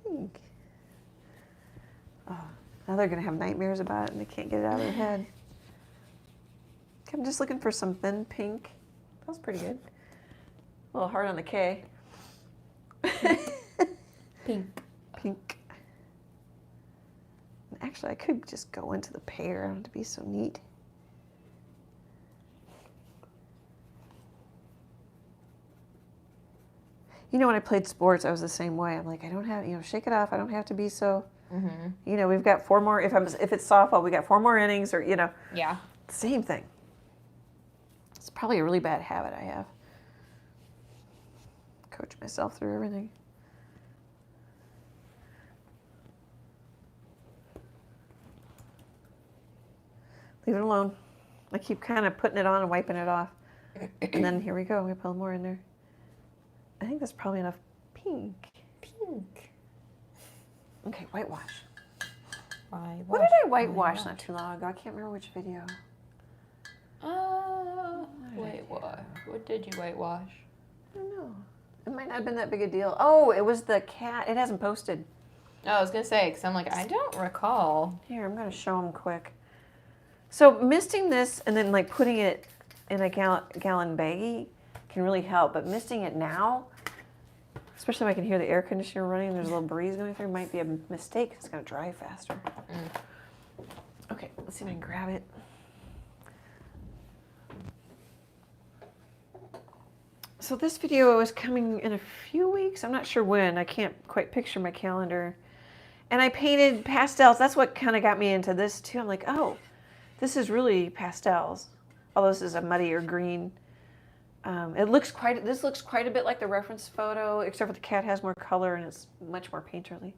Pink. Oh, now they're going to have nightmares about it and they can't get it out of their head. Okay, I'm just looking for some thin pink. That was pretty good. A little hard on the K. Pink. Pink. Actually, I could just go into the pear. I don't have to be so neat. You know, when I played sports, I was the same way. I'm like, I don't have, shake it off. I don't have to be so, we've got 4 more, if it's softball, we got 4 more innings or, Yeah. Same thing. It's probably a really bad habit I have. Coach myself through everything. Leave it alone. I keep kind of putting it on and wiping it off. And then here we go. We put a little more in there. I think that's probably enough pink. Pink. Okay, whitewash. Whitewash. What did I whitewash not too long ago? I can't remember which video. Whitewash. What did you whitewash? I don't know. It might not have been that big a deal. Oh, it was the cat. It hasn't posted. Oh, I was going to say, because I'm like, I don't recall. Here, I'm going to show them quick. So misting this and then like putting it in a gallon baggie can really help. But misting it now, especially if I can hear the air conditioner running, there's a little breeze going through, might be a mistake. It's going to dry faster. Okay, let's see if I can grab it. So this video is coming in a few weeks. I'm not sure when. I can't quite picture my calendar. And I painted pastels. That's what kind of got me into this too. I'm like, oh, this is really pastels. Although this is a muddier green. This looks quite a bit like the reference photo, except for the cat has more color and it's much more painterly.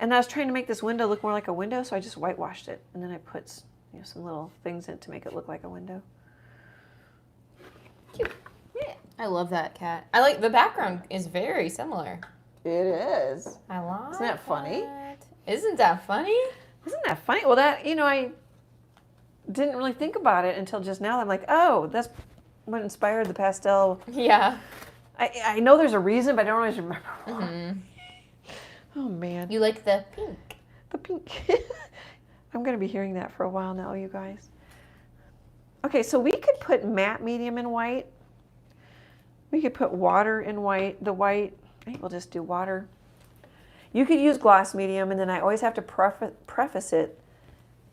And I was trying to make this window look more like a window, so I just whitewashed it. And then I put some little things in it to make it look like a window. Cute. Yeah. I love that cat. I like the background is very similar. It is. I like. Isn't that funny? Isn't that funny? Isn't that funny? Well, I didn't really think about it until just now. I'm like, oh, that's what inspired the pastel. Yeah. I know there's a reason, but I don't always remember. Oh, man. You like the pink. The pink. I'm going to be hearing that for a while now, you guys. Okay, so we could put matte medium in white. We could put water in white. The white, I think we'll just do water. You could use gloss medium, and then I always have to preface it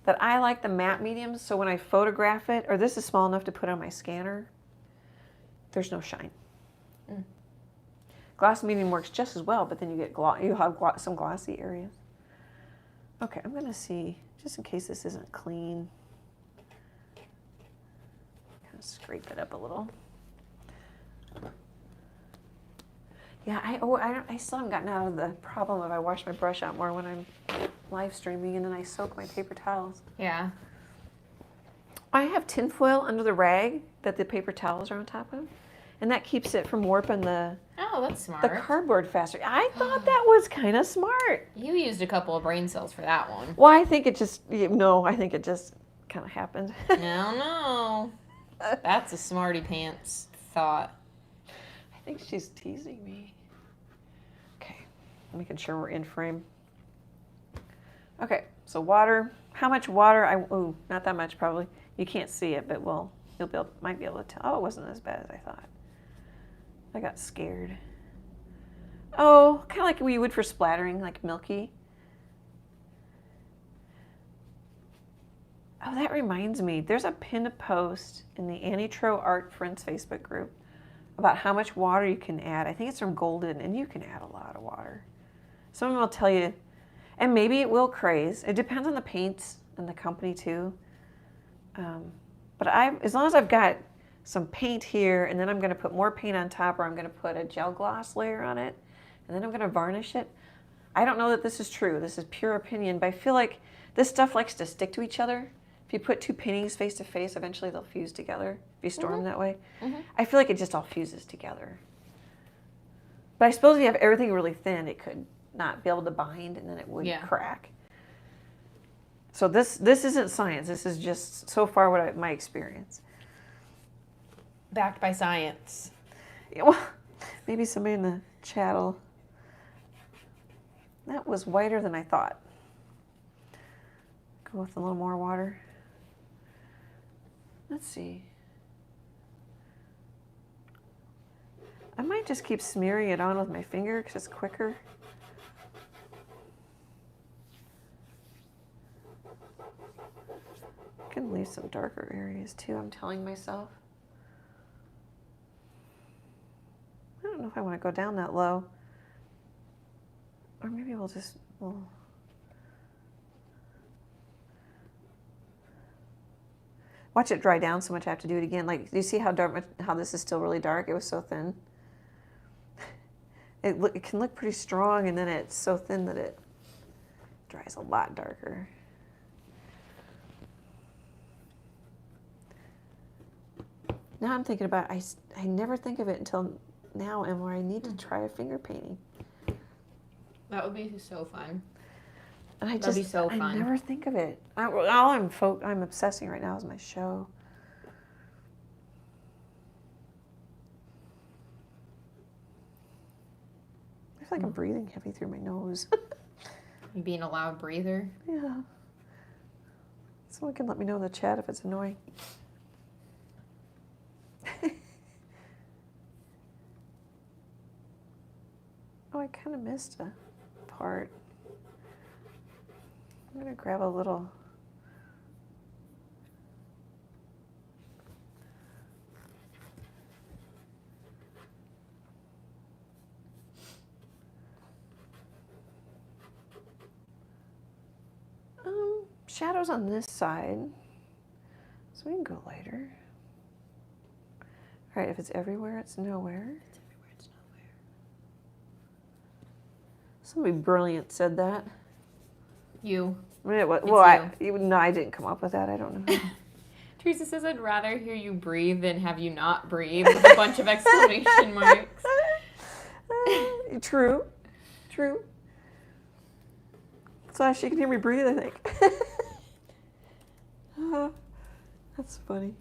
that I like the matte mediums, so when I photograph it, or this is small enough to put on my scanner, there's no shine. Gloss medium works just as well, but then you have some glossy areas. Okay, I'm going to see, just in case this isn't clean, kind of scrape it up a little. Yeah, I still haven't gotten out of the problem of I wash my brush out more when I'm live streaming, and then I soak my paper towels. Yeah. I have tinfoil under the rag that the paper towels are on top of, and that keeps it from warping the that's smart. the cardboard faster. I thought that was kind of smart. You used a couple of brain cells for that one. Well, I think it just kind of happened. No. That's a smarty pants thought. I think she's teasing me. Okay, making sure we're in frame. Okay, so water. How much water? Not that much probably. You can't see it, but might be able to tell. Oh, it wasn't as bad as I thought. I got scared. Oh, kind of like we would for splattering, like milky. Oh, that reminds me. There's a pinned post in the Annie Troe Art Friends Facebook group about how much water you can add. I think it's from Golden, and you can add a lot of water. Someone will tell you, and maybe it will craze. It depends on the paints and the company too. But as long as I've got some paint here, and then I'm going to put more paint on top, or I'm going to put a gel gloss layer on it, and then I'm going to varnish it. I don't know that this is true. This is pure opinion, but I feel like this stuff likes to stick to each other. If you put 2 paintings face to face, eventually they'll fuse together if you store them that way. I feel like it just all fuses together. But I suppose if you have everything really thin, it could not be able to bind, and then it would crack. So this isn't science. This is just so far my experience. Backed by science. Yeah, well, maybe somebody in the chat will. That was whiter than I thought. Go with a little more water. Let's see. I might just keep smearing it on with my finger because it's quicker. I can leave some darker areas too, I'm telling myself. I don't know if I want to go down that low. Or maybe we'll just, watch it dry down so much I have to do it again. Like, do you see how dark, how this is still really dark? It was so thin. It can look pretty strong, and then it's so thin that it dries a lot darker. Now I'm thinking about, I never think of it until now, and where I need to try a finger painting. That would be so fun. And That'd be so fun. I never think of it. All I'm obsessing right now is my show. I feel like I'm breathing heavy through my nose. You being a loud breather? Yeah. Someone can let me know in the chat if it's annoying. Oh, I kind of missed a part. I'm going to grab a little. Shadows on this side. So we can go lighter. All right, if it's everywhere, it's nowhere. It's everywhere, it's nowhere. Somebody brilliant said that. You. No, I didn't come up with that. I don't know. Teresa says, I'd rather hear you breathe than have you not breathe with a bunch of exclamation marks. True. So she can hear me breathe, I think. That's funny.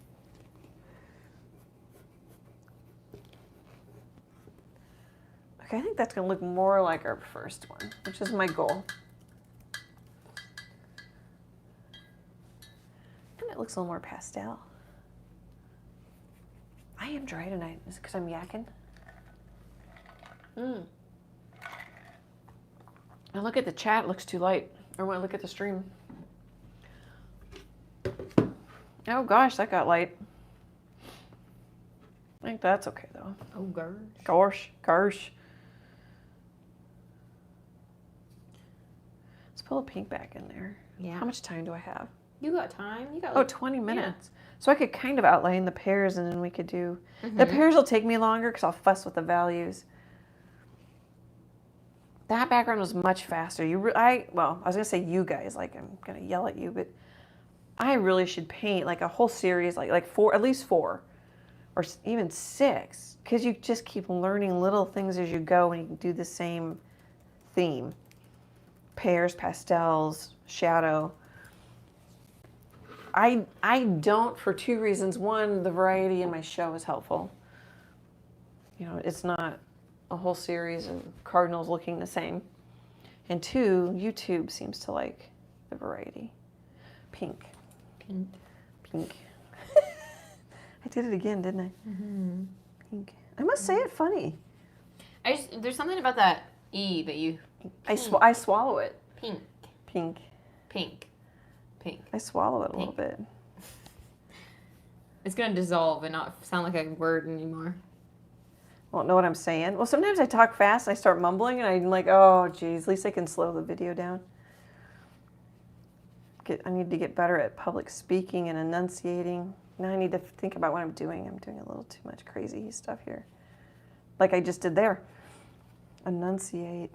Okay, I think that's going to look more like our first one, which is my goal. And it looks a little more pastel. I am dry tonight. Is it because I'm yakking? And look at the chat, it looks too light. Or when I look at the stream. Oh gosh, that got light. I think that's okay though. Oh Gosh. Let's pull a pink back in there. Yeah. How much time do I have? You got time. You got 20 minutes. Yeah. So I could kind of outline the pears, and then we could do... The pears will take me longer because I'll fuss with the values. That background was much faster. I was going to say you guys, like I'm going to yell at you, but I really should paint like a whole series, like four, at least 4 or even 6, because you just keep learning little things as you go and you can do the same theme. Pears, pastels, shadow. I don't, for 2 reasons. One, the variety in my show is helpful. You know, it's not a whole series of cardinals looking the same. And 2, YouTube seems to like the variety. Pink. I did it again, didn't I? Pink. I must say it funny. There's something about that E that you... I swallow it. Pink. I swallow it a little bit. It's going to dissolve and not sound like a word anymore. Won't know what I'm saying. Well, sometimes I talk fast and I start mumbling and I'm like, oh, geez, at least I can slow the video down. I need to get better at public speaking and enunciating. Now I need to think about what I'm doing. I'm doing a little too much crazy stuff here. Like I just did there. Enunciate.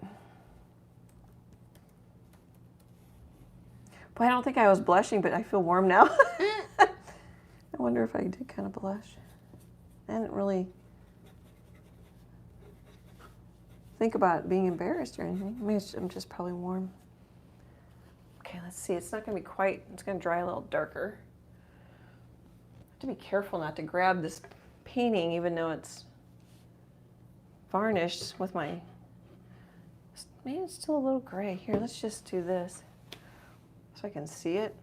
Boy, I don't think I was blushing, but I feel warm now. I wonder if I did kind of blush. I didn't really... think about being embarrassed or anything. I mean, I'm just probably warm. Okay, let's see. It's not going to be quite, it's going to dry a little darker. I have to be careful not to grab this painting, even though it's varnished with my, maybe it's still a little gray. Here, let's just do this so I can see it.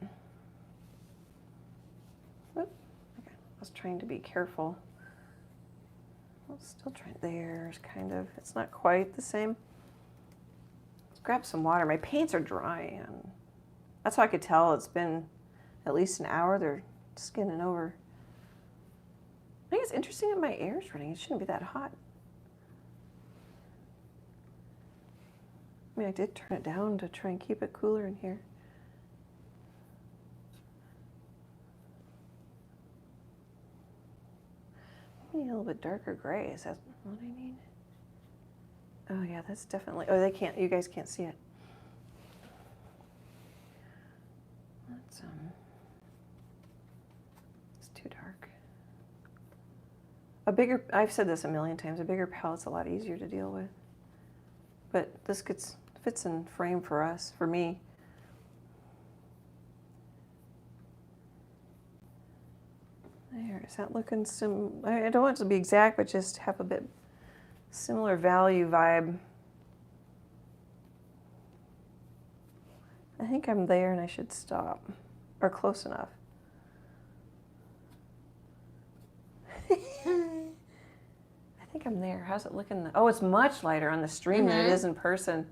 Oop, okay. I was trying to be careful. I'm still trying, there's kind of, it's not quite the same. Let's grab some water. My paints are dry. That's how I could tell it's been at least an hour. They're skinning over. I think it's interesting that my air's running. It shouldn't be that hot. I mean, I did turn it down to try and keep it cooler in here. I need a little bit darker gray. Is that what I need? Oh yeah, that's definitely, oh, they can't, you guys can't see it. That's, it's too dark. A bigger, I've said this a million times, a bigger palette's a lot easier to deal with. But this fits in frame for us, for me. There, is that looking I don't want it to be exact, but just have a bit similar value vibe. I think I'm there and I should stop, or close enough. I think I'm there. How's it looking? Oh, it's much lighter on the stream than it is in person.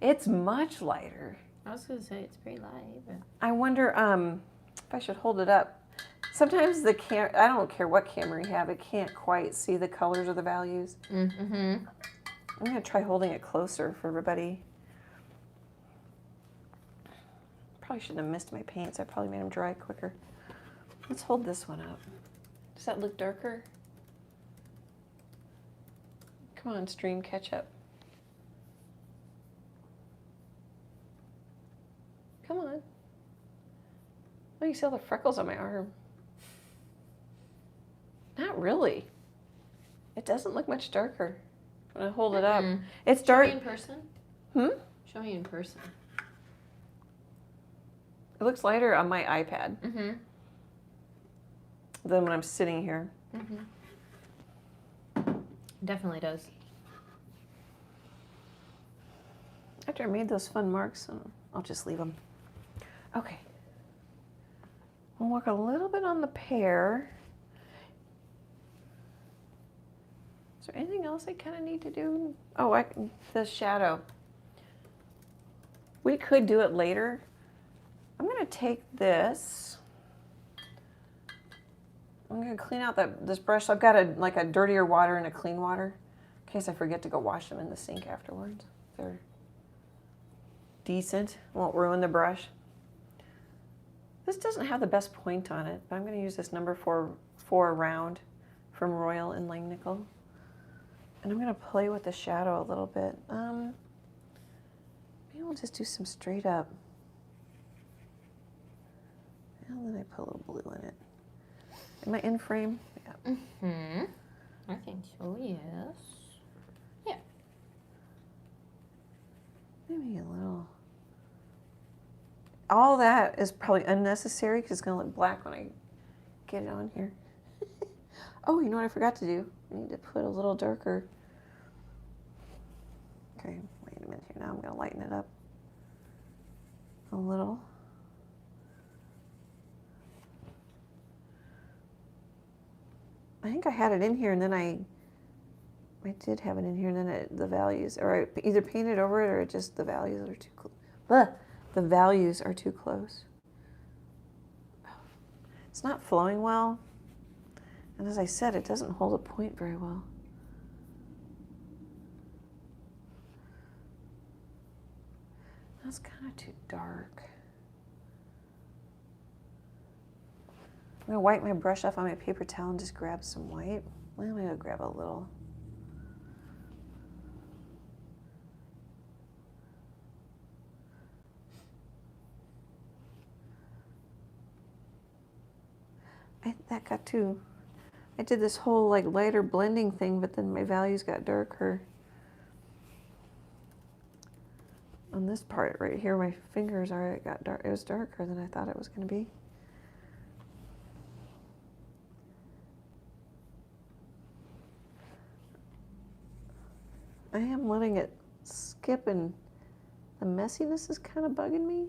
It's much lighter. I was gonna say it's pretty light, but I wonder if I should hold it up. Sometimes the I don't care what camera you have, it can't quite see the colors or the values. Mm-hmm. I'm gonna try holding it closer for everybody. Probably shouldn't have missed my paints. I probably made them dry quicker. Let's hold this one up. Does that look darker? Come on, stream, catch up. Come on. Oh, you see all the freckles on my arm. Not really. It doesn't look much darker when I hold it up. It's dark. Show me in person. Show me in person. It looks lighter on my iPad than when I'm sitting here. Definitely does. After I made those fun marks, I'll just leave them. Okay. We'll work a little bit on the pear. Is there anything else I kind of need to do? Oh, the shadow. We could do it later. I'm going to take this. I'm going to clean out this brush. So I've got like a dirtier water and a clean water in case I forget to go wash them in the sink afterwards. They're decent. Won't ruin the brush. This doesn't have the best point on it, but I'm going to use this number 4 round from Royal in Langnickel. And I'm going to play with the shadow a little bit. Maybe we'll just do some straight up. And then I put a little blue in it. Am I in frame? Yeah. I think so, yes. Yeah. Maybe a little. All that is probably unnecessary because it's going to look black when I get it on here. Oh, you know what I forgot to do? I need to put a little darker. Okay, wait a minute here. Now I'm going to lighten it up a little. I think I had it in here and then I did have it in here and then the values, or I either painted over it or just the values are too close. The values are too close. It's not flowing well. And as I said, it doesn't hold a point very well. That's kind of too dark. I'm gonna wipe my brush off on my paper towel and just grab some white. Well, I'm gonna grab a little. That got too, I did this whole like lighter blending thing, but then my values got darker. on this part right here, my fingers are, it got dark. It was darker than I thought it was going to be. I am letting it skip, and the messiness is kind of bugging me.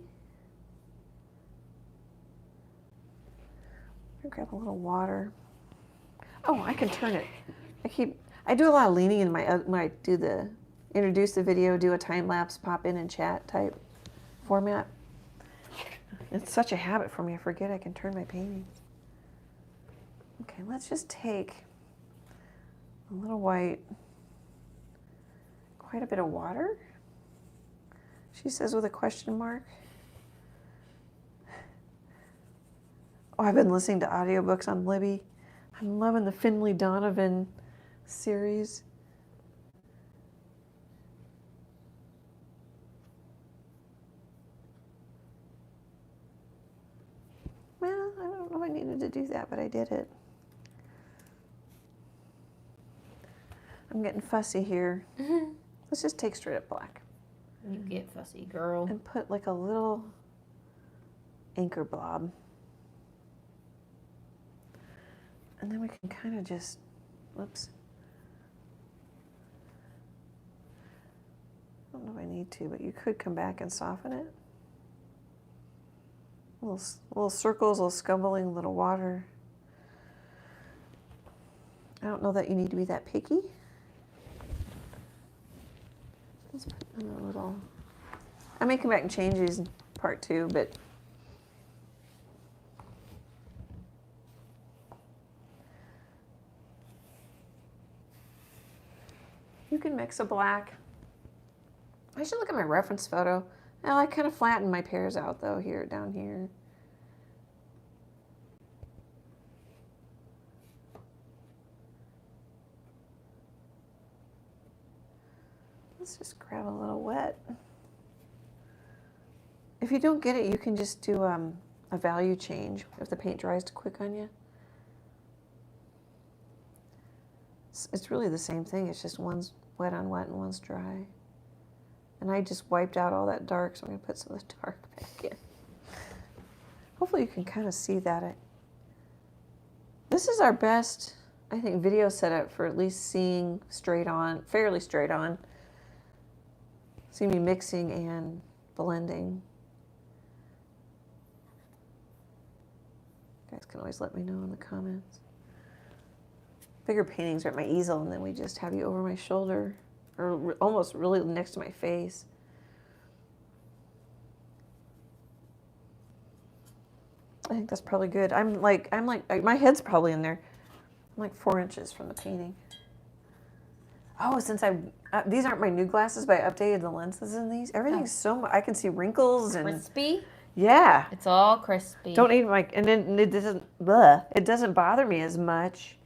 I'm gonna grab a little water. Oh, I can turn it. I do a lot of leaning in my, when I do the, introduce the video, do a time lapse, pop in and chat type format. It's such a habit for me, I forget I can turn my paintings. Okay, let's just take a little white, quite a bit of water. She says with a question mark. Oh, I've been listening to audiobooks on Libby. I'm loving the Finley Donovan series. Well, I don't know if I needed to do that, but I did it. I'm getting fussy here. Let's just take straight up black. You get fussy, girl. And put like a little anchor blob. And then we can kind of just, whoops. I don't know if I need to, but you could come back and soften it. Little circles, little scumbling, little water. I don't know that you need to be that picky. Let's put in a little. I may come back and change these in part 2, but you can mix a black. I should look at my reference photo. Well, I kind of flattened my pears out though here, down here. Let's just grab a little wet. If you don't get it, you can just do a value change if the paint dries too quick on you. It's really the same thing. It's just one's wet on wet and one's dry. And I just wiped out all that dark, so I'm going to put some of the dark back in. Hopefully you can kind of see that. This is our best, I think, video setup for at least seeing straight on, fairly straight on. See me mixing and blending. You guys can always let me know in the comments. Bigger paintings are at my easel, and then we just have you over my shoulder, or almost really next to my face. I think that's probably good. I'm like, my head's probably in there. I'm like 4 inches from the painting. Oh, since these aren't my new glasses, but I updated the lenses in these. Everything's so much, I can see wrinkles and. Crispy? Yeah. It's all crispy. Don't need my, and then it doesn't bother me as much.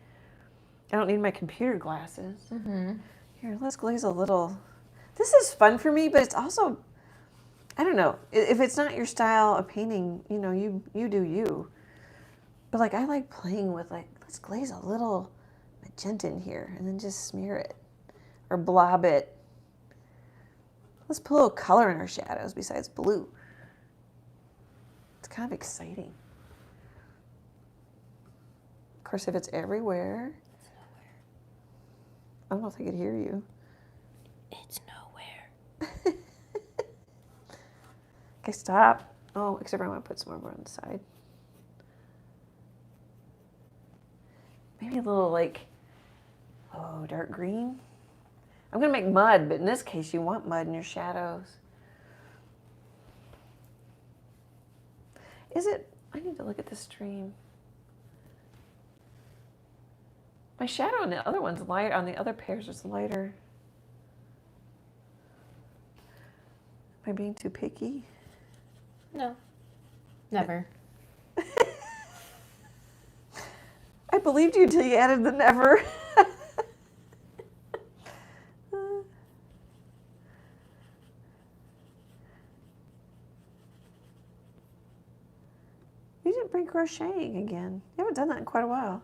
I don't need my computer glasses. Mm-hmm. Here, let's glaze a little. This is fun for me, but it's also, I don't know. If it's not your style of painting, you know, you do you. But like, I like playing with like, let's glaze a little magenta in here and then just smear it or blob it. Let's put a little color in our shadows besides blue. It's kind of exciting. Of course, if it's everywhere. I don't know if I could hear you. It's nowhere. Okay, stop. Oh, except I want to put some over on the side. Maybe a little like, oh, dark green. I'm going to make mud, but in this case, you want mud in your shadows. Is it? I need to look at the stream. My shadow on the other one's light. On the other pairs, is lighter. Am I being too picky? No. Never. I believed you until you added the never. You didn't bring crocheting again. You haven't done that in quite a while.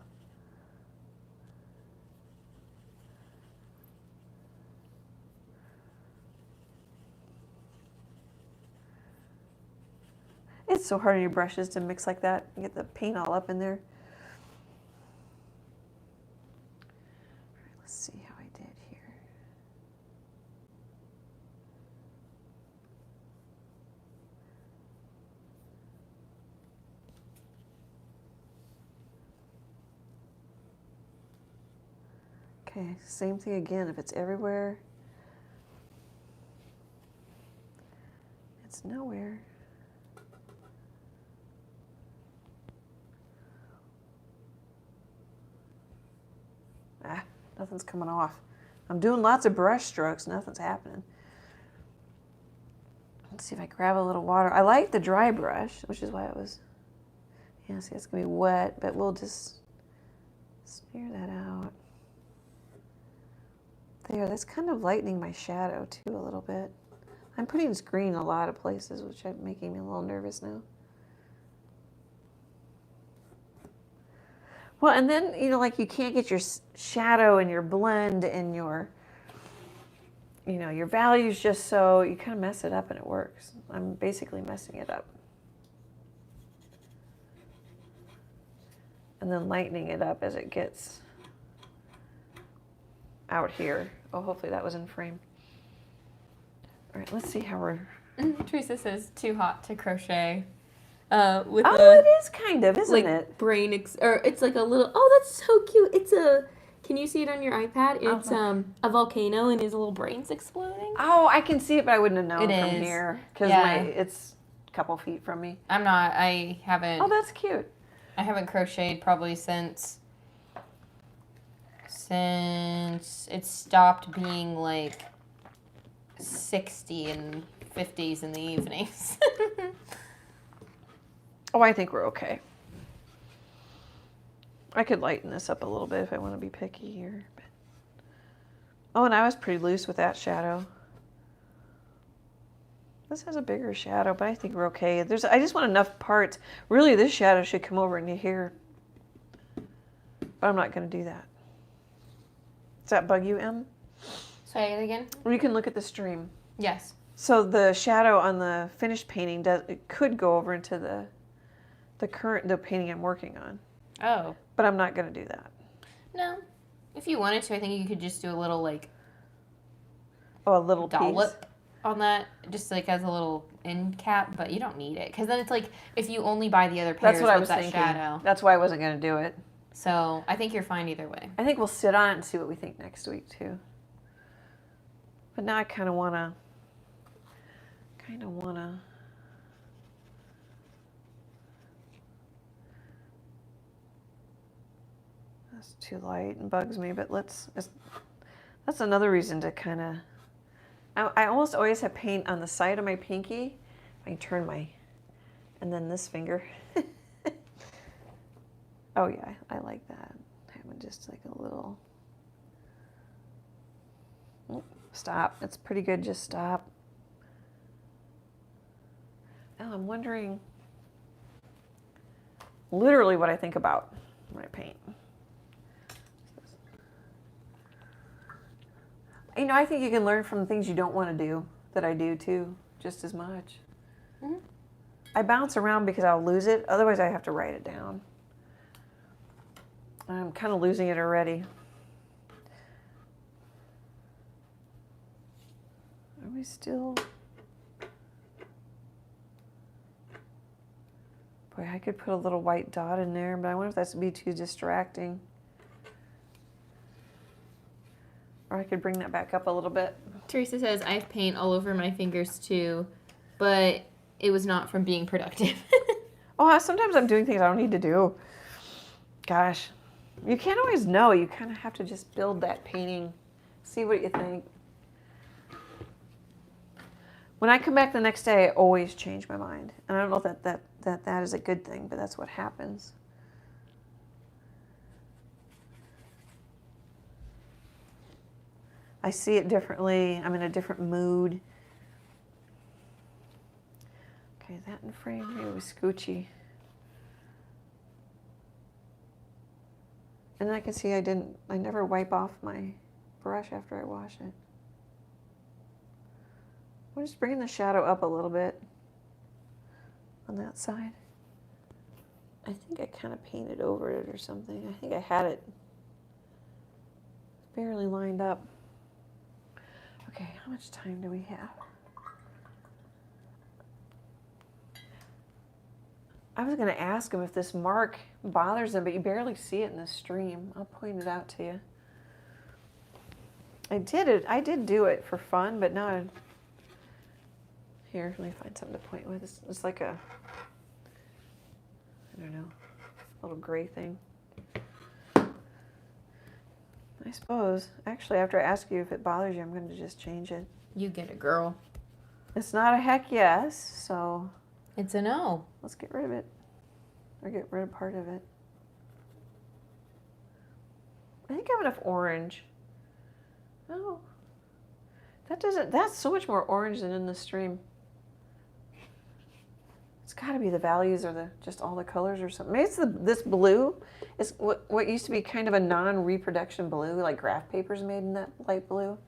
It's so hard on your brushes to mix like that and get the paint all up in there. All right, let's see how I did here. Okay, same thing again. If it's everywhere, it's nowhere. Ah, nothing's coming off. I'm doing lots of brush strokes, nothing's happening. Let's see if I grab a little water. I like the dry brush, which is why it was, yeah, see, it's gonna be wet, but we'll just smear that out. There, that's kind of lightening my shadow too a little bit. I'm putting this green in a lot of places, which is making me a little nervous now. Well, and then, you know, like you can't get your shadow and your blend and your, you know, your values just so, you kind of mess it up and it works. I'm basically messing it up. And then lightening it up as it gets out here. Oh, hopefully that was in frame. All right, let's see how we're... Teresa says, too hot to crochet. With it is kind of, isn't like, it? or it's like a little, oh, that's so cute. It's a, can you see it on your iPad? It's a volcano and his little brain's exploding. Oh, I can see it, but I wouldn't have known from is. here. Because it's a couple feet from me. I haven't. Oh, that's cute. I haven't crocheted probably since it stopped being like 60 and 50s in the evenings. Oh, I think we're okay. I could lighten this up a little bit if I want to be picky here. But... Oh, and I was pretty loose with that shadow. This has a bigger shadow, but I think we're okay. I just want enough parts. Really, this shadow should come over into here. But I'm not going to do that. Does that bug you, Em? Say it again? Or you can look at the stream. Yes. So the shadow on the finished painting, it could go over into the painting I'm working on. Oh. But I'm not going to do that. No. If you wanted to, I think you could just do a little, like... Oh, a little dollop on that, just like as a little end cap, but you don't need it. Because then it's like, if you only buy the other Pears, that's what I was that thinking. Shadow? That's why I wasn't going to do it. So I think you're fine either way. I think we'll sit on it and see what we think next week, too. But now I kind of want to... That's too light and bugs me, but that's another reason to kind of... I almost always have paint on the side of my pinky. I can turn and then this finger. Oh yeah, I like that. Having just like a little... Oh, stop. It's pretty good, just stop. Now I'm wondering literally what I think about when I paint. You know, I think you can learn from things you don't want to do, that I do too, just as much. Mm-hmm. I bounce around because I'll lose it, otherwise I have to write it down. I'm kind of losing it already. Are we still... Boy, I could put a little white dot in there, but I wonder if that's be too distracting. Or I could bring that back up a little bit. Teresa says, I have paint all over my fingers too, but it was not from being productive. Oh, sometimes I'm doing things I don't need to do. Gosh, you can't always know. You kind of have to just build that painting, see what you think. When I come back the next day, I always change my mind. And I don't know if that is a good thing, but that's what happens. I see it differently. I'm in a different mood. Okay, that in frame. Maybe it was scoochy. And I can see I never wipe off my brush after I wash it. I'm just bringing the shadow up a little bit. on that side. I think I kind of painted over it or something. I think I had it barely lined up. Okay, how much time do we have? I was going to ask him if this mark bothers him, but you barely see it in the stream. I'll point it out to you. I did do it for fun, but now here, let me find something to point with. It's like a, I don't know, little gray thing. I suppose. Actually, after I ask you if it bothers you, I'm going to just change it. You get it, girl. It's not a heck yes, so It's a no. let's get rid of it. Or get rid of part of it. I think I have enough orange. Oh. That's so much more orange than in the stream. It's got to be the values or just all the colors or something. Maybe it's this blue. It's what used to be kind of a non-reproduction blue, like graph papers made in that light blue.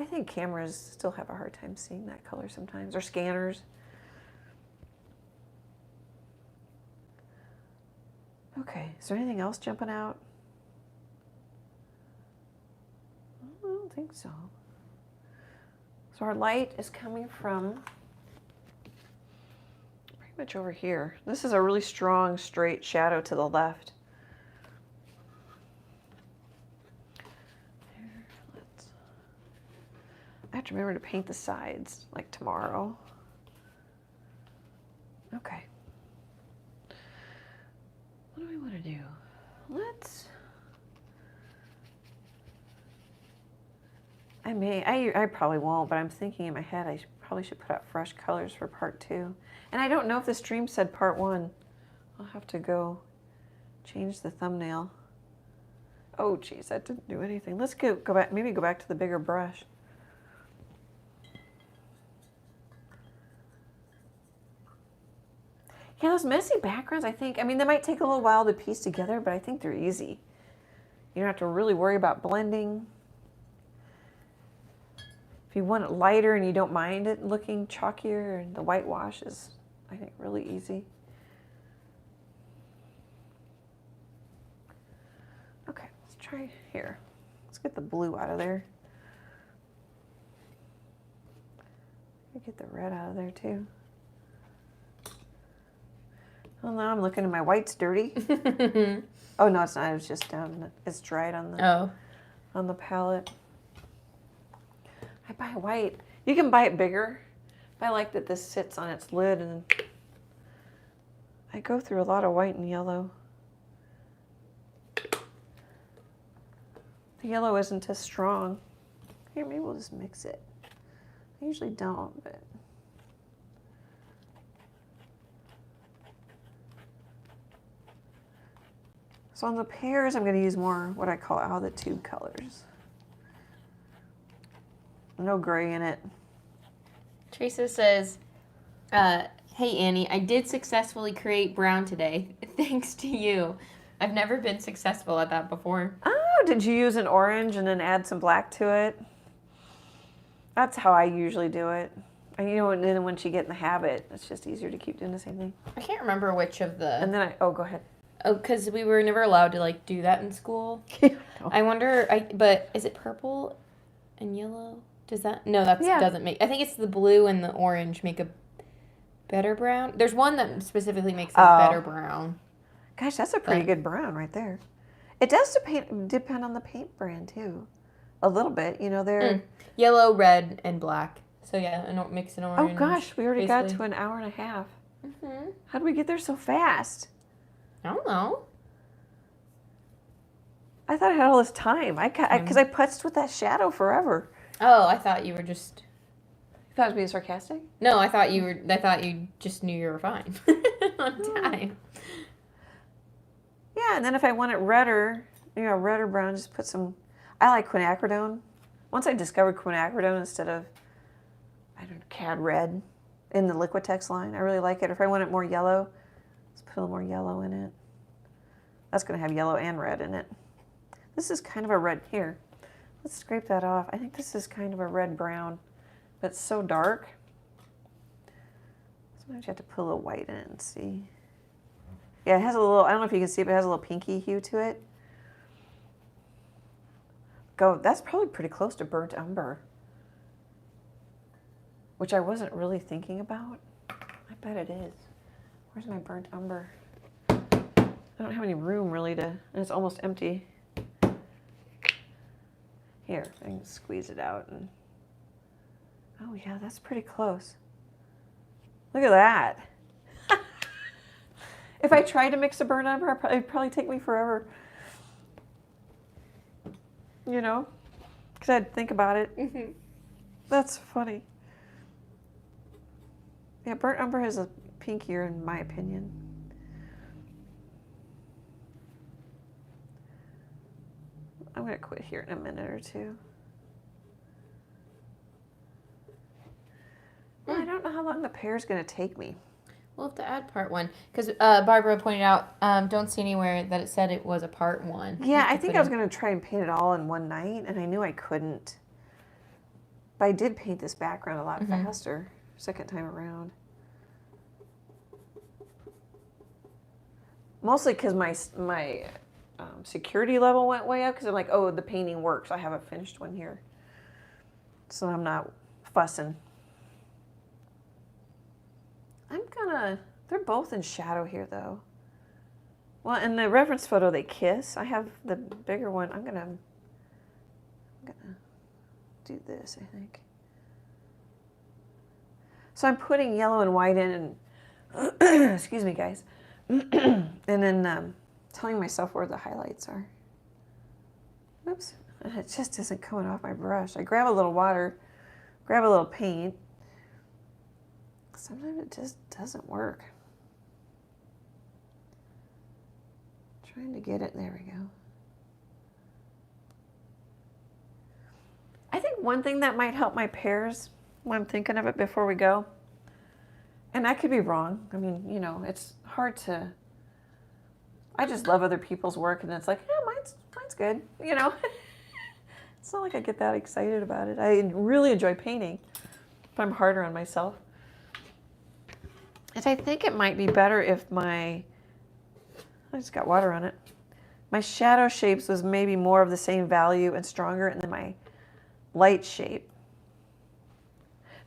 I think cameras still have a hard time seeing that color sometimes, or scanners. Okay, is there anything else jumping out? I don't think so. So our light is coming from pretty much over here. This is a really strong, straight shadow to the left. I have to remember to paint the sides, like tomorrow. Okay. What do we want to do? I probably won't, but I'm thinking in my head I probably should put out fresh colors for part 2. And I don't know if the stream said part 1. I'll have to go change the thumbnail. Oh geez, that didn't do anything. Let's go back, maybe go back to the bigger brush. Yeah, those messy backgrounds, I mean, they might take a little while to piece together, but I think they're easy. You don't have to really worry about blending. If you want it lighter and you don't mind it looking chalkier, and the whitewash is, I think, really easy. Okay, let's try here. Let's get the blue out of there. Get the red out of there too. Well, now I'm looking and my white's dirty. Oh no, it's not. It's just down. It's dried on the palette. I buy white. You can buy it bigger. I like that this sits on its lid, and I go through a lot of white and yellow. The yellow isn't as strong. Here, maybe we'll just mix it. I usually don't, but. So on the pears, I'm going to use more what I call out of the tube colors. No gray in it. Teresa says, hey Annie, I did successfully create brown today. Thanks to you. I've never been successful at that before. Oh, did you use an orange and then add some black to it? That's how I usually do it. And you know, and then once you get in the habit, it's just easier to keep doing the same thing. I can't remember which of the... And then go ahead. Oh, because we were never allowed to, like, do that in school. I wonder, but is it purple and yellow? Does that... No, that doesn't make... I think it's the blue and the orange make a better brown. There's one that specifically makes a better brown. Gosh, that's a pretty good brown right there. It does depend on the paint brand, too. A little bit. You know, they're... Yellow, red, and black. So, yeah, mix an orange. Oh, gosh, we already got to an hour and a half. Mm-hmm. How did we get there so fast? I don't know. I thought I had all this time. Because I putzed with that shadow forever. Oh, I thought you were just... You thought I was being sarcastic? No, I thought you just knew you were fine on time. Yeah, and then if I want it redder, redder brown, just put some... I like quinacridone. Once I discovered quinacridone instead of, cad red in the Liquitex line, I really like it. If I want it more yellow, let's put a little more yellow in it. That's going to have yellow and red in it. This is kind of a red here. Let's scrape that off. I think this is kind of a red-brown, but it's so dark. Sometimes you have to put a little white in it and see. Yeah, it has a little, I don't know if you can see, but it has a little pinky hue to it. Go, that's probably pretty close to burnt umber, which I wasn't really thinking about. I bet it is. Where's my burnt umber? I don't have any room really to, and it's almost empty. Here, I can squeeze it out. And oh yeah, that's pretty close. Look at that. If I tried to mix a burnt umber, it'd probably take me forever. You know, because I'd think about it. Mm-hmm. That's funny. Yeah, burnt umber has a pinkier, in my opinion. I'm going to quit here in a minute or two. Well, I don't know how long the pear's going to take me. We'll have to add part 1. Because Barbara pointed out, don't see anywhere that it said it was a part 1. Yeah, I think I was going to try and paint it all in one night, and I knew I couldn't. But I did paint this background a lot faster, second time around. Mostly because my security level went way up, because I'm like, oh, the painting works. I have a finished one here. So I'm not fussing. They're both in shadow here though. Well, in the reference photo they kiss. I have the bigger one. I'm gonna do this, I think. So I'm putting yellow and white in, and excuse me guys, and then telling myself where the highlights are. Oops, it just isn't coming off my brush. I grab a little water, grab a little paint. Sometimes it just doesn't work. Trying to get it, there we go. I think one thing that might help my pears, when I'm thinking of it before we go, and I could be wrong. I mean, you know, it's hard to, I just love other people's work, and it's like, yeah, mine's good, you know. It's not like I get that excited about it. I really enjoy painting, but I'm harder on myself. And I think it might be better if I just got water on it. My shadow shapes was maybe more of the same value and stronger, and then my light shape.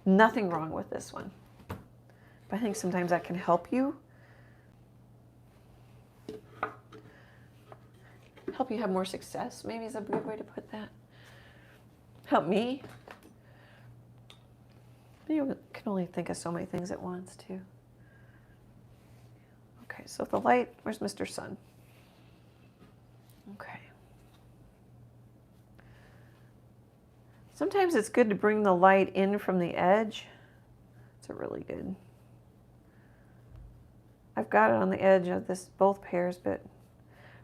Nothing wrong with this one. But I think sometimes that can help you. Help you have more success, maybe is a good way to put that. Help me. You can only think of so many things at once, too. Okay, so the light, where's Mr. Sun? Okay. Sometimes it's good to bring the light in from the edge. It's really good. I've got it on the edge of both pears, but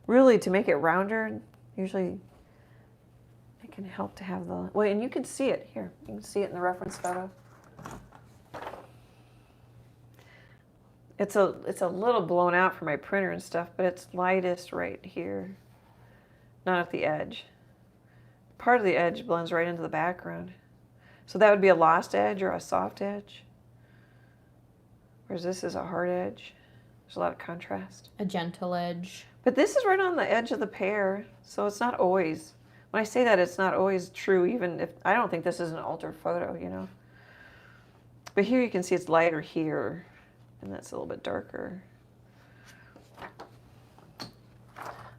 really to make it rounder, usually it can help to have the, well, and you can see it here. You can see it in the reference photo. It's a little blown out for my printer and stuff, but it's lightest right here, not at the edge. Part of the edge blends right into the background. So that would be a lost edge or a soft edge. Whereas this is a hard edge. There's a lot of contrast. A gentle edge. But this is right on the edge of the pear, so it's not always, when I say that, it's not always true, even if, I don't think this is an altered photo, you know. But here you can see it's lighter here. And that's a little bit darker.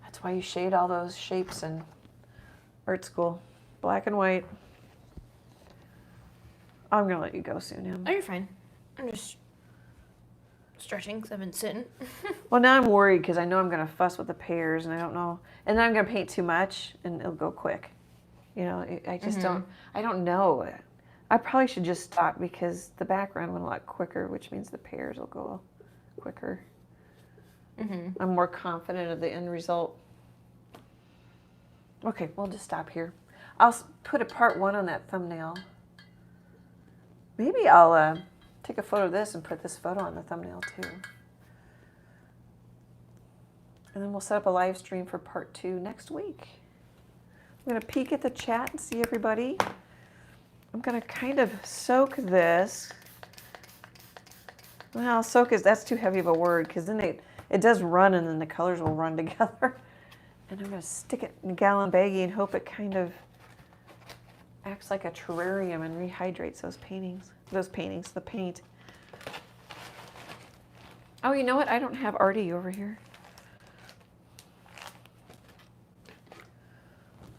That's why you shade all those shapes in art school. Black and white. I'm going to let you go soon, Em. Oh, you're fine. I'm just stretching because I've been sitting. Well, now I'm worried because I know I'm going to fuss with the pears and I don't know. And then I'm going to paint too much and it'll go quick. You know, I just I don't know. I probably should just stop because the background went a lot quicker, which means the pears will go quicker. I'm more confident of the end result. Okay, we'll just stop here. I'll put a part 1 on that thumbnail. Maybe I'll take a photo of this and put this photo on the thumbnail too. And then we'll set up a live stream for part 2 next week. I'm going to peek at the chat and see everybody. I'm going to kind of soak this Well, soak that's too heavy of a word because then it does run and then the colors will run together. And I'm going to stick it in a gallon baggie and hope it kind of acts like a terrarium and rehydrates those paintings. The paint. Oh, you know what? I don't have Artie over here.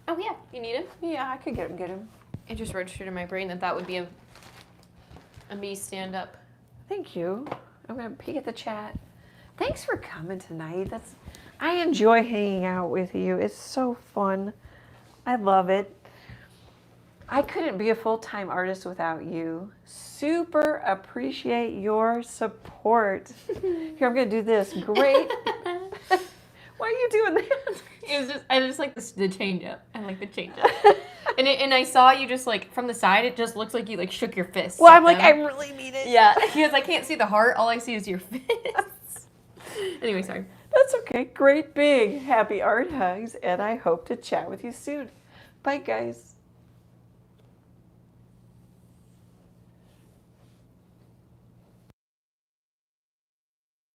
Oh, yeah. You need him? Yeah, I could get him. It just registered in my brain that would be a me stand up. Thank you. I'm going to peek at the chat. Thanks for coming tonight. I enjoy hanging out with you. It's so fun. I love it. I couldn't be a full-time artist without you. Super appreciate your support. Here, I'm going to do this. Great. Why are you doing that? I just like the change up. I like the change up. And I saw you just like from the side. It just looks like you like shook your fist. Well, I'm like, I really need it. Yeah, because I can't see the heart. All I see is your fist. Anyway, sorry. That's okay. Great big happy art hugs, and I hope to chat with you soon. Bye, guys.